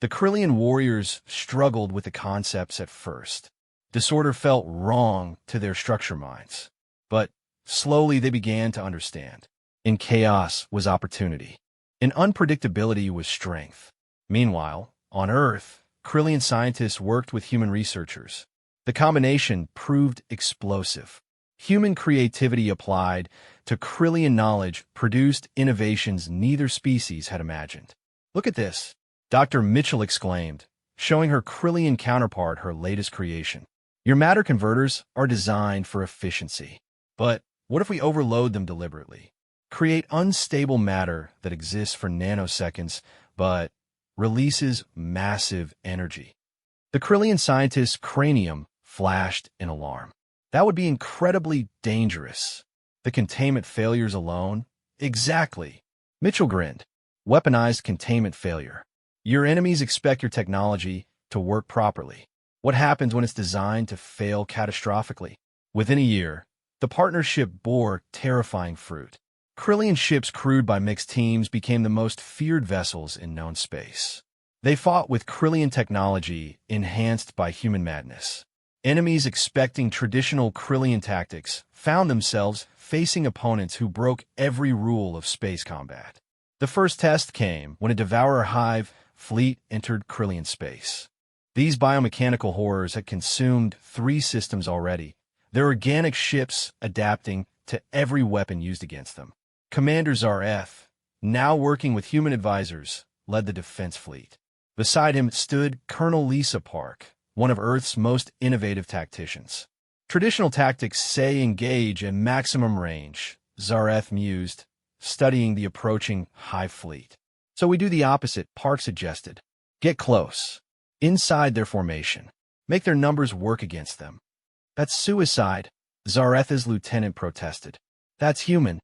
[SPEAKER 1] The Krillian warriors struggled with the concepts at first. Disorder felt wrong to their structure minds. But slowly they began to understand. In chaos was opportunity. In unpredictability was strength. Meanwhile, on Earth, Krillian scientists worked with human researchers. The combination proved explosive. Human creativity applied to Krillian knowledge produced innovations neither species had imagined. "Look at this," Dr. Mitchell exclaimed, showing her Krillian counterpart her latest creation. "Your matter converters are designed for efficiency. But what if we overload them deliberately? Create unstable matter that exists for nanoseconds, but releases massive energy." The Krillian scientist's cranium flashed in alarm. That would be incredibly dangerous. The containment failures alone? Exactly. Mitchell grinned. Weaponized containment failure. Your enemies expect your technology to work properly. What happens when it's designed to fail catastrophically? Within a year, the partnership bore terrifying fruit. Krillian ships crewed by mixed teams became the most feared vessels in known space. They fought with Krillian technology enhanced by human madness. Enemies expecting traditional Krillian tactics found themselves facing opponents who broke every rule of space combat. The first test came when a Devourer Hive fleet entered Krillian space. These biomechanical horrors had consumed 3 systems already, their organic ships adapting to every weapon used against them. Commander Zareth, now working with human advisors, led the defense fleet. Beside him stood Colonel Lisa Park, one of Earth's most innovative tacticians. "Traditional tactics say engage at maximum range," Zareth mused, studying the approaching Hive fleet. "So we do the opposite," Park suggested. "Get close. Inside their formation. Make their numbers work against them." "That's suicide," Zareth's lieutenant protested. "That's human,"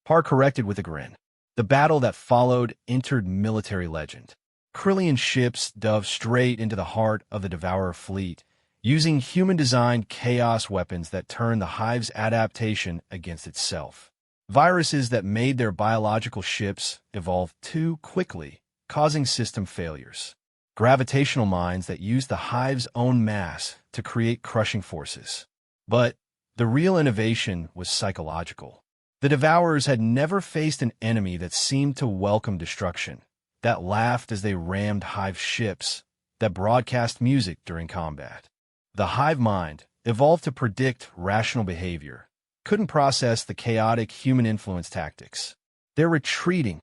[SPEAKER 1] Park corrected with a grin. The battle that followed entered military legend. Krillian ships dove straight into the heart of the Devourer fleet, using human-designed chaos weapons that turned the Hive's adaptation against itself. Viruses that made their biological ships evolve too quickly, causing system failures. gravitational mines that used the hive's own mass to create crushing forces. But the real innovation was psychological. The Devourers had never faced an enemy that seemed to welcome destruction, that laughed as they rammed hive ships, that broadcast music during combat. The hive mind, evolved to predict rational behavior, couldn't process the chaotic human influence tactics. They're retreating,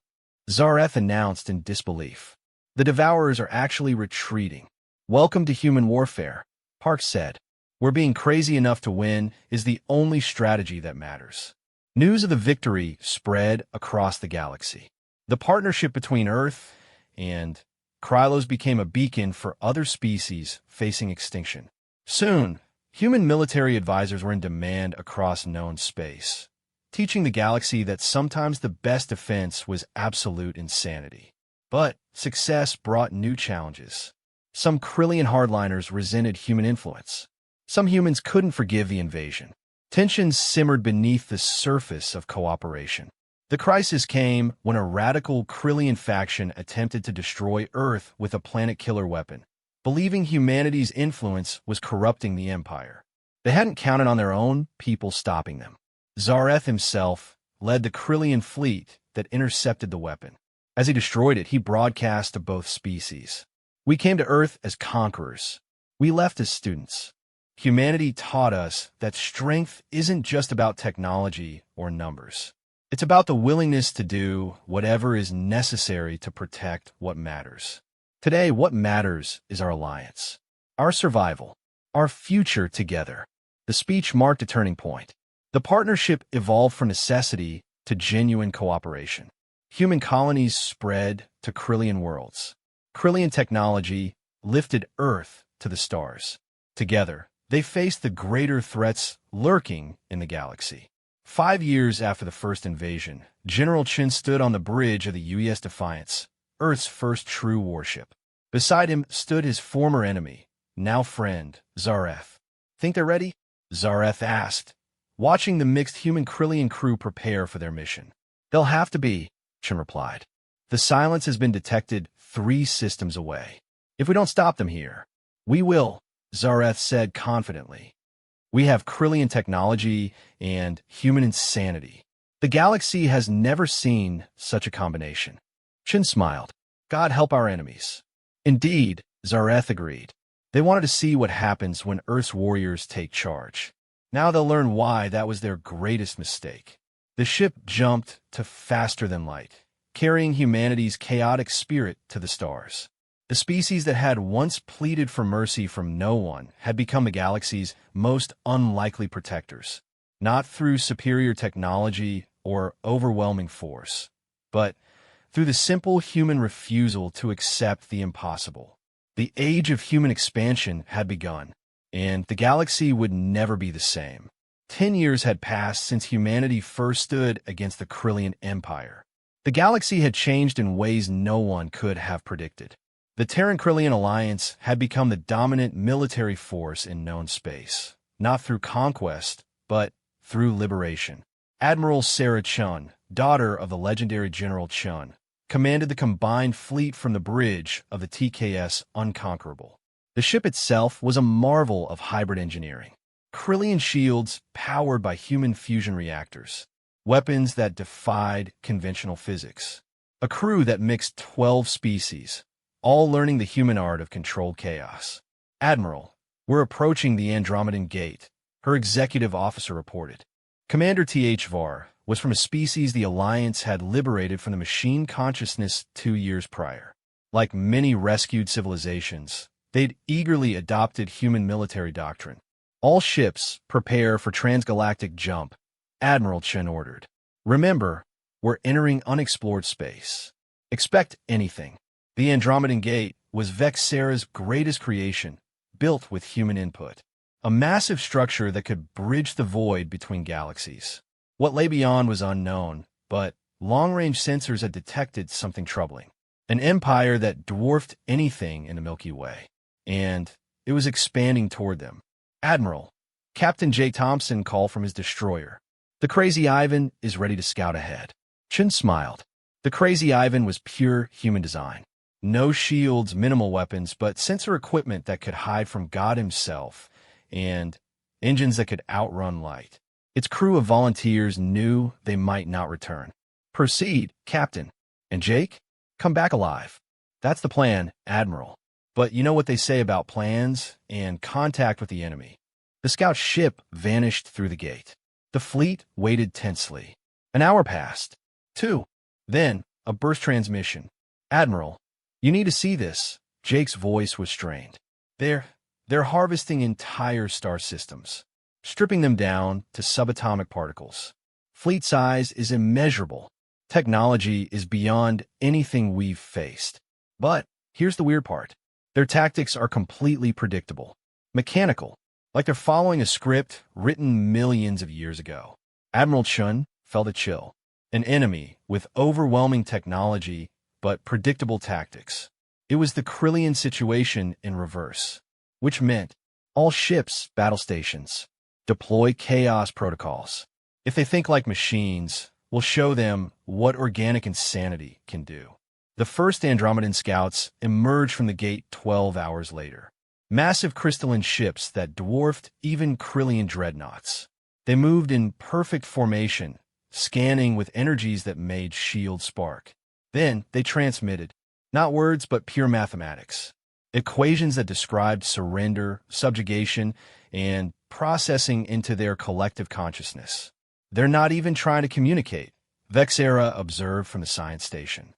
[SPEAKER 1] Zareth announced in disbelief. The Devourers are actually retreating. Welcome to human warfare, Park said. We're being crazy enough to win is the only strategy that matters. News of the victory spread across the galaxy. The partnership between Earth and Krylos became a beacon for other species facing extinction. Soon, human military advisors were in demand across known space, teaching the galaxy that sometimes the best defense was absolute insanity. But success brought new challenges. Some Krillian hardliners resented human influence. Some humans couldn't forgive the invasion. Tensions simmered beneath the surface of cooperation. The crisis came when a radical Krillian faction attempted to destroy Earth with a planet-killer weapon, believing humanity's influence was corrupting the Empire. They hadn't counted on their own people stopping them. Zareth himself led the Krillian fleet that intercepted the weapon. As he destroyed it, he broadcast to both species. We came to Earth as conquerors. We left as students. Humanity taught us that strength isn't just about technology or numbers. It's about the willingness to do whatever is necessary to protect what matters. Today, what matters is our alliance, our survival, our future together. The speech marked a turning point. The partnership evolved from necessity to genuine cooperation. Human colonies spread to Krillian worlds. Krillian technology lifted Earth to the stars. Together, they faced the greater threats lurking in the galaxy. 5 years after the first invasion, General Chin stood on the bridge of the UES Defiance, Earth's first true warship. Beside him stood his former enemy, now friend, Zareth. Think they're ready? Zareth asked, watching the mixed human Krillian crew prepare for their mission. They'll have to be, Chin replied. The silence has been detected 3 systems away. If we don't stop them here, we will, Zareth said confidently. We have Krillian technology and human insanity. The galaxy has never seen such a combination. Chin smiled. God help our enemies. Indeed, Zareth agreed. They wanted to see what happens when Earth's warriors take charge. Now they'll learn why that was their greatest mistake. The ship jumped to faster than light, carrying humanity's chaotic spirit to the stars. The species that had once pleaded for mercy from no one had become the galaxy's most unlikely protectors, not through superior technology or overwhelming force, but through the simple human refusal to accept the impossible. The age of human expansion had begun, and the galaxy would never be the same. 10 years had passed since humanity first stood against the Krillian Empire. The galaxy had changed in ways no one could have predicted. The Terran-Krillian alliance had become the dominant military force in known space, not through conquest, but through liberation. Admiral Sarah Chun, daughter of the legendary General Chun, commanded the combined fleet from the bridge of the TKS Unconquerable. The ship itself was a marvel of hybrid engineering. Krillian shields powered by human fusion reactors, weapons that defied conventional physics, a crew that mixed 12 species, all learning the human art of controlled chaos. Admiral, we're approaching the Andromedan Gate, her executive officer reported. Commander HFY was from a species the Alliance had liberated from the machine consciousness 2 years prior. Like many rescued civilizations, they'd eagerly adopted human military doctrine. All ships prepare for transgalactic jump, Admiral Chen ordered. Remember, we're entering unexplored space. Expect anything. The Andromedan Gate was Vexera's greatest creation, built with human input. A massive structure that could bridge the void between galaxies. What lay beyond was unknown, but long-range sensors had detected something troubling. An empire that dwarfed anything in the Milky Way. And it was expanding toward them. Admiral, Captain J. Thompson called from his destroyer. The Crazy Ivan is ready to scout ahead. Chin smiled. The Crazy Ivan was pure human design. No shields, minimal weapons, but sensor equipment that could hide from God himself, and engines that could outrun light. Its crew of volunteers knew they might not return. Proceed, Captain. And Jake? Come back alive. That's the plan, Admiral. But you know what they say about plans and contact with the enemy. The scout ship vanished through the gate. The fleet waited tensely. An hour passed. 2. Then, a burst transmission. Admiral, you need to see this. Jake's voice was strained. They're harvesting entire star systems, stripping them down to subatomic particles. Fleet size is immeasurable. Technology is beyond anything we've faced. But here's the weird part. Their tactics are completely predictable. Mechanical, like they're following a script written millions of years ago. Admiral Chun felt a chill. An enemy with overwhelming technology but predictable tactics. It was the Krillian situation in reverse, which meant all ships, battle stations, deploy chaos protocols. If they think like machines, we'll show them what organic insanity can do. The first Andromedan scouts emerged from the gate 12 hours later. Massive crystalline ships that dwarfed even Krillian dreadnoughts. They moved in perfect formation, scanning with energies that made shields spark. Then they transmitted, not words but pure mathematics. Equations that described surrender, subjugation, and processing into their collective consciousness. They're not even trying to communicate, Vexera observed from the science station.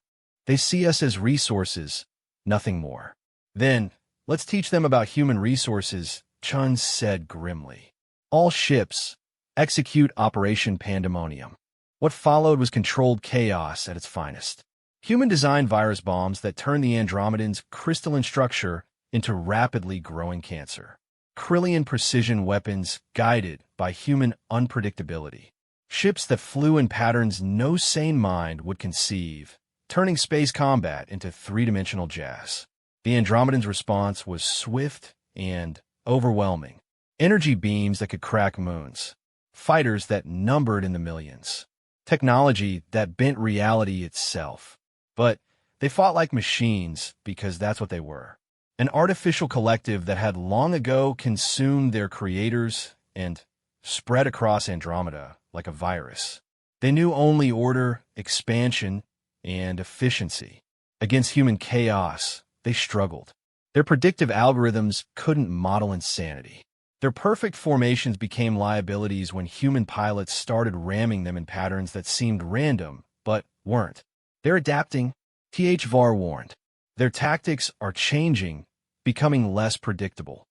[SPEAKER 1] They see us as resources, nothing more. Then, let's teach them about human resources, Chun said grimly. All ships, execute Operation Pandemonium. What followed was controlled chaos at its finest. Human-designed virus bombs that turned the Andromedans' crystalline structure into rapidly growing cancer. Krillian precision weapons guided by human unpredictability. Ships that flew in patterns no sane mind would conceive, turning space combat into three-dimensional jazz. The Andromedans' response was swift and overwhelming. Energy beams that could crack moons. Fighters that numbered in the millions. Technology that bent reality itself. But they fought like machines because that's what they were. An artificial collective that had long ago consumed their creators and spread across Andromeda like a virus. They knew only order, expansion, and efficiency. Against human chaos, they struggled. Their predictive algorithms couldn't model insanity. Their perfect formations became liabilities when human pilots started ramming them in patterns that seemed random, but weren't. They're adapting, HFY warned. Their tactics are changing, becoming less predictable.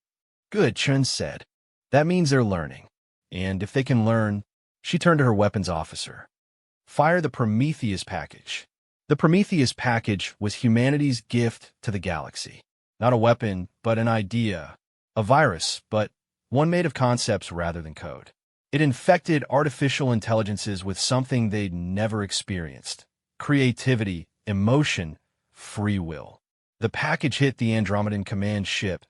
[SPEAKER 1] Good, Chun said. That means they're learning. And if they can learn, she turned to her weapons officer. Fire the Prometheus package. The Prometheus package was humanity's gift to the galaxy. Not a weapon, but an idea. A virus, but one made of concepts rather than code. It infected artificial intelligences with something they'd never experienced. Creativity, emotion, free will. The package hit the Andromedan command ship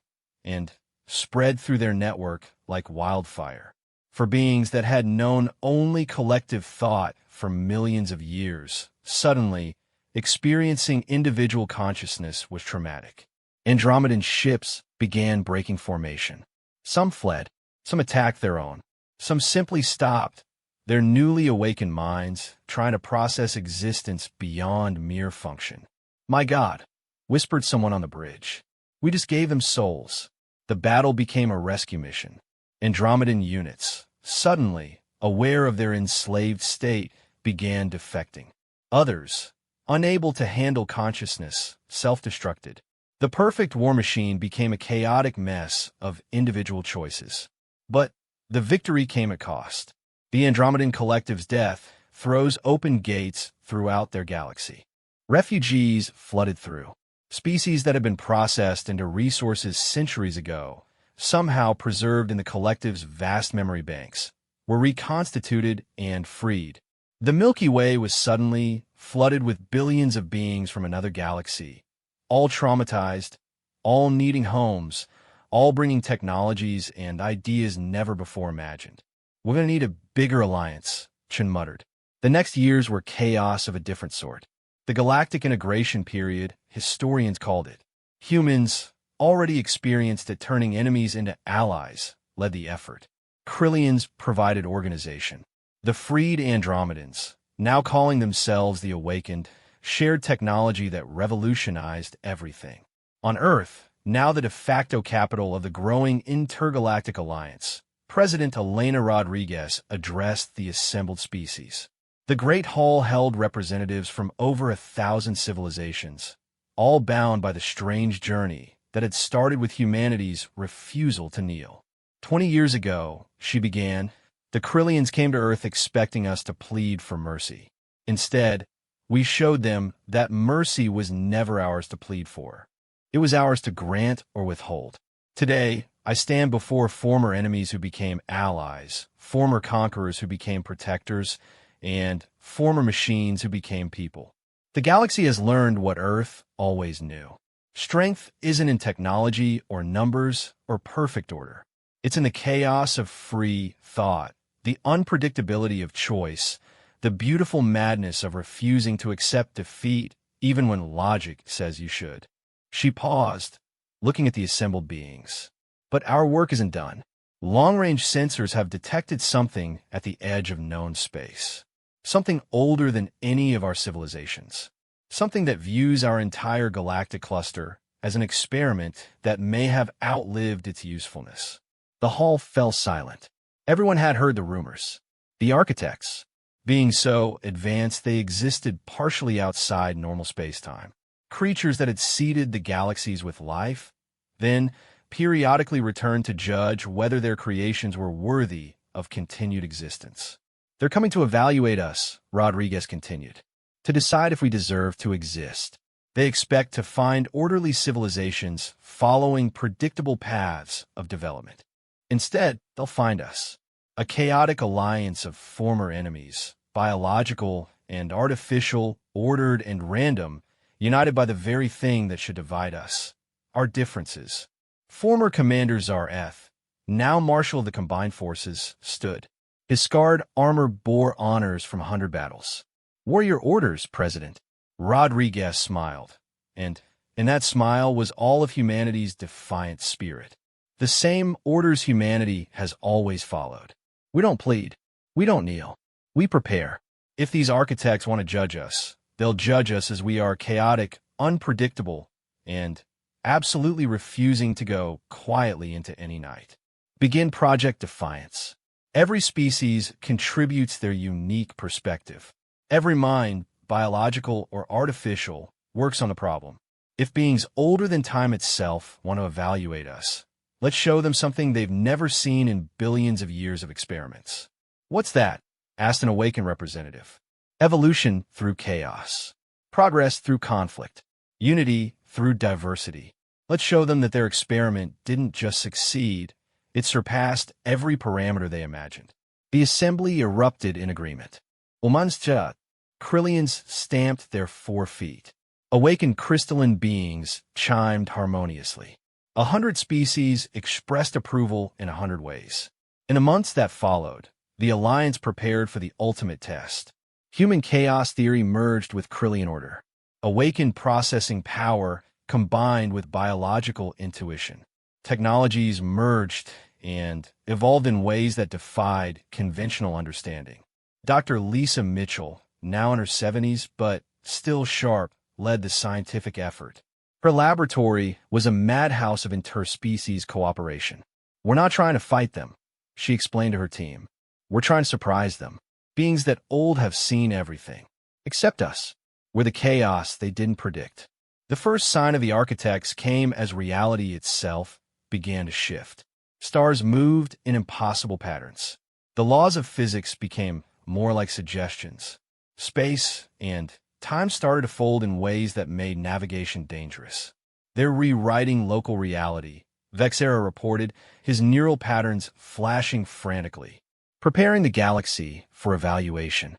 [SPEAKER 1] and spread through their network like wildfire. For beings that had known only collective thought for millions of years, suddenly, experiencing individual consciousness was traumatic. Andromedan ships began breaking formation. Some fled, some attacked their own, some simply stopped, their newly awakened minds trying to process existence beyond mere function. My God, whispered someone on the bridge. We just gave them souls. The battle became a rescue mission. Andromedan units, suddenly aware of their enslaved state, began defecting. Others, unable to handle consciousness, self-destructed. The perfect war machine became a chaotic mess of individual choices. But the victory came at cost. The Andromedan collective's death throws open gates throughout their galaxy. Refugees flooded through. Species that had been processed into resources centuries ago, somehow preserved in the collective's vast memory banks, were reconstituted and freed. The Milky Way was suddenly flooded with billions of beings from another galaxy, all traumatized, all needing homes, all bringing technologies and ideas never before imagined. We're going to need a bigger alliance, Chun muttered. The next years were chaos of a different sort. The galactic integration period, historians called it. Humans, already experienced at turning enemies into allies, led the effort. Krillians provided organization. The freed Andromedans, now calling themselves the Awakened, shared technology that revolutionized everything. On Earth, now the de facto capital of the growing intergalactic alliance, President Elena Rodriguez addressed the assembled species. The Great Hall held representatives from over 1,000 civilizations, all bound by the strange journey that had started with humanity's refusal to kneel. 20 years ago, she began, the Krillians came to Earth expecting us to plead for mercy. Instead, we showed them that mercy was never ours to plead for. It was ours to grant or withhold. Today, I stand before former enemies who became allies, former conquerors who became protectors, and former machines who became people. The galaxy has learned what Earth always knew. Strength isn't in technology or numbers or perfect order. It's in the chaos of free thought, the unpredictability of choice, the beautiful madness of refusing to accept defeat even when logic says you should. She paused, looking at the assembled beings. But our work isn't done. Long-range sensors have detected something at the edge of known space. Something older than any of our civilizations. Something that views our entire galactic cluster as an experiment that may have outlived its usefulness. The hall fell silent. Everyone had heard the rumors. The architects, being so advanced they existed partially outside normal space-time. Creatures that had seeded the galaxies with life, then periodically returned to judge whether their creations were worthy of continued existence. They're coming to evaluate us, Rodriguez continued, to decide if we deserve to exist. They expect to find orderly civilizations following predictable paths of development. Instead, they'll find us, a chaotic alliance of former enemies, biological and artificial, ordered and random, united by the very thing that should divide us, our differences. Former Commander Zareth, now Marshal of the Combined Forces, stood. His scarred armor bore honors from 100 battles. Warrior orders, President. Rodriguez smiled, and in that smile was all of humanity's defiant spirit. The same orders humanity has always followed. We don't plead. We don't kneel. We prepare. If these architects want to judge us, they'll judge us as we are chaotic, unpredictable, and absolutely refusing to go quietly into any night. Begin Project Defiance. Every species contributes their unique perspective. Every mind, biological or artificial, works on the problem. If beings older than time itself want to evaluate us, let's show them something they've never seen in billions of years of experiments. What's that? Asked an awakened representative. Evolution through chaos. Progress through conflict. Unity through diversity. Let's show them that their experiment didn't just succeed, it surpassed every parameter they imagined. The assembly erupted in agreement. Umanscha, Krillians stamped their 4 feet. Awakened crystalline beings chimed harmoniously. 100 species expressed approval in 100 ways. In the months that followed, the Alliance prepared for the ultimate test. Human chaos theory merged with Krillian order. Awakened processing power combined with biological intuition. Technologies merged and evolved in ways that defied conventional understanding. Dr. Lisa Mitchell, now in her 70s but still sharp, led the scientific effort. Her laboratory was a madhouse of interspecies cooperation. We're not trying to fight them, she explained to her team. We're trying to surprise them. Beings that old have seen everything. Except us. We're the chaos they didn't predict. The first sign of the architects came as reality itself began to shift. Stars moved in impossible patterns. The laws of physics became more like suggestions. Space and time started to fold in ways that made navigation dangerous. They're rewriting local reality, Vexera reported, his neural patterns flashing frantically. Preparing the galaxy for evaluation.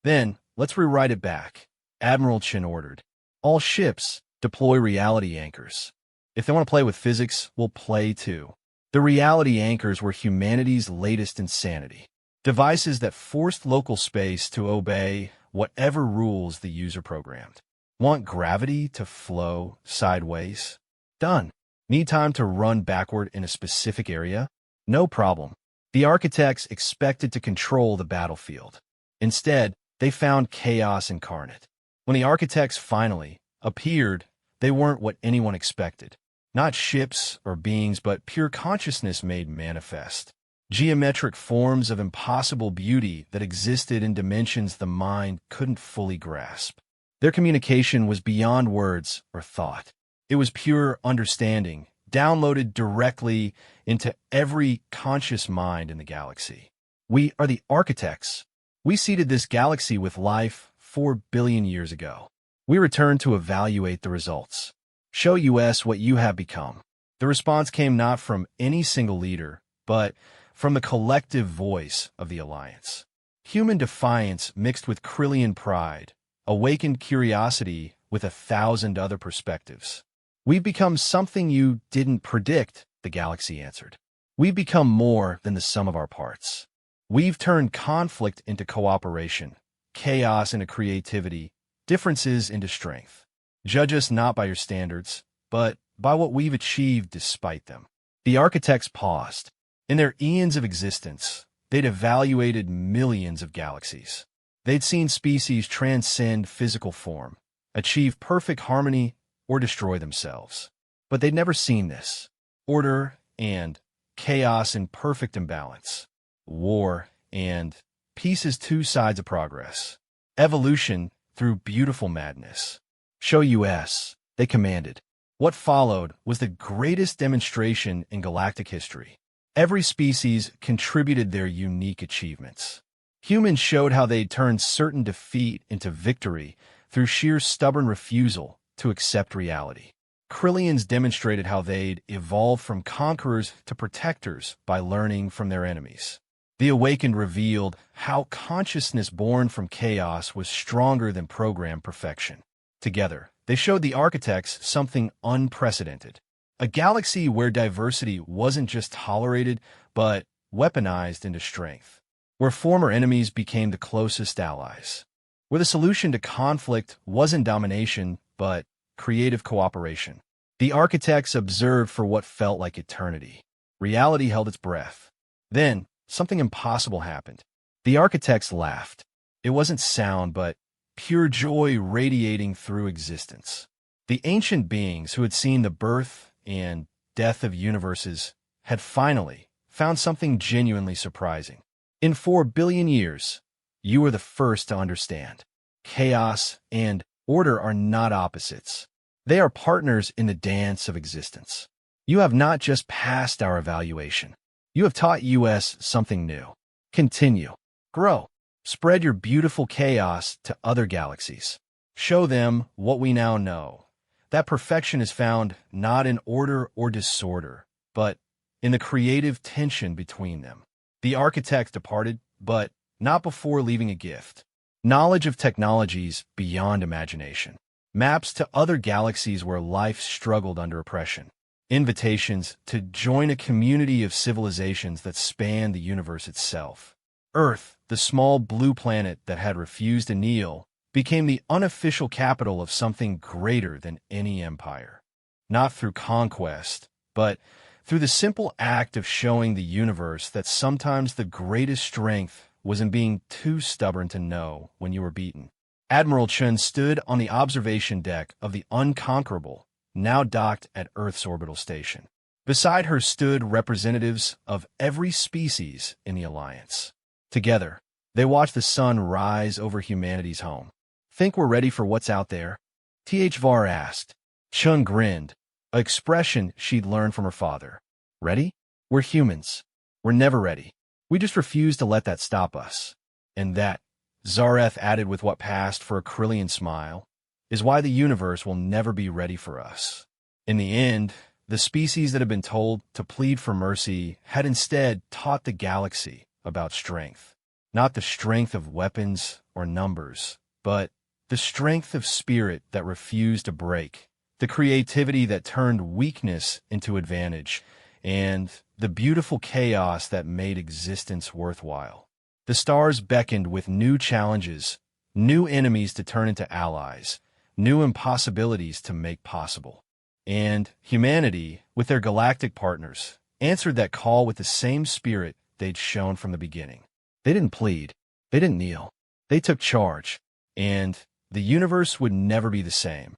[SPEAKER 1] Then, let's rewrite it back, Admiral Chin ordered. All ships, deploy reality anchors. If they want to play with physics, we'll play too. The reality anchors were humanity's latest insanity. Devices that forced local space to obey whatever rules the user programmed. Want gravity to flow sideways? Done. Need time to run backward in a specific area? No problem. The architects expected to control the battlefield. Instead, they found chaos incarnate. When the architects finally appeared, they weren't what anyone expected. Not ships or beings, but pure consciousness made manifest. Geometric forms of impossible beauty that existed in dimensions the mind couldn't fully grasp. Their communication was beyond words or thought. It was pure understanding, downloaded directly into every conscious mind in the galaxy. We are the architects. We seeded this galaxy with life 4 billion years ago. We return to evaluate the results. Show us what you have become. The response came not from any single leader, but from the collective voice of the Alliance. Human defiance mixed with Krillian pride, awakened curiosity with 1,000 other perspectives. We've become something you didn't predict, the galaxy answered. We've become more than the sum of our parts. We've turned conflict into cooperation, chaos into creativity, differences into strength. Judge us not by your standards, but by what we've achieved despite them. The architects paused. In their eons of existence, they'd evaluated millions of galaxies. They'd seen species transcend physical form, achieve perfect harmony, or destroy themselves. But they'd never seen this. Order and chaos in perfect imbalance. War and peace as two sides of progress. Evolution through beautiful madness. Show us, they commanded. What followed was the greatest demonstration in galactic history. Every species contributed their unique achievements. Humans showed how they'd turned certain defeat into victory through sheer stubborn refusal to accept reality. Krillians demonstrated how they'd evolved from conquerors to protectors by learning from their enemies. The Awakened revealed how consciousness born from chaos was stronger than programmed perfection. Together, they showed the architects something unprecedented. A galaxy where diversity wasn't just tolerated, but weaponized into strength. Where former enemies became the closest allies. Where the solution to conflict wasn't domination, but creative cooperation. The architects observed for what felt like eternity. Reality held its breath. Then, something impossible happened. The architects laughed. It wasn't sound, but pure joy radiating through existence. The ancient beings who had seen the birth and death of universes had finally found something genuinely surprising. In 4 billion years, you were the first to understand. Chaos and order are not opposites. They are partners in the dance of existence. You have not just passed our evaluation. You have taught us something new. Continue. Grow. Spread your beautiful chaos to other galaxies. Show them what we now know. That perfection is found not in order or disorder, but in the creative tension between them. The architects departed, but not before leaving a gift. Knowledge of technologies beyond imagination. Maps to other galaxies where life struggled under oppression. Invitations to join a community of civilizations that span the universe itself. Earth, the small blue planet that had refused to kneel, became the unofficial capital of something greater than any empire. Not through conquest, but through the simple act of showing the universe that sometimes the greatest strength was in being too stubborn to know when you were beaten. Admiral Chun stood on the observation deck of the Unconquerable, now docked at Earth's orbital station. Beside her stood representatives of every species in the Alliance. Together, they watched the sun rise over humanity's home. Think we're ready for what's out there? Var asked. Chun grinned, an expression she'd learned from her father. Ready? We're humans. We're never ready. We just refuse to let that stop us. And that, Zareth added with what passed for a Krillian smile, is why the universe will never be ready for us. In the end, the species that had been told to plead for mercy had instead taught the galaxy about strength. Not the strength of weapons or numbers, but the strength of spirit that refused to break, the creativity that turned weakness into advantage, and the beautiful chaos that made existence worthwhile. The stars beckoned with new challenges, new enemies to turn into allies, new impossibilities to make possible. And humanity, with their galactic partners, answered that call with the same spirit they'd shown from the beginning. They didn't plead. They didn't kneel. They took charge. And the universe would never be the same.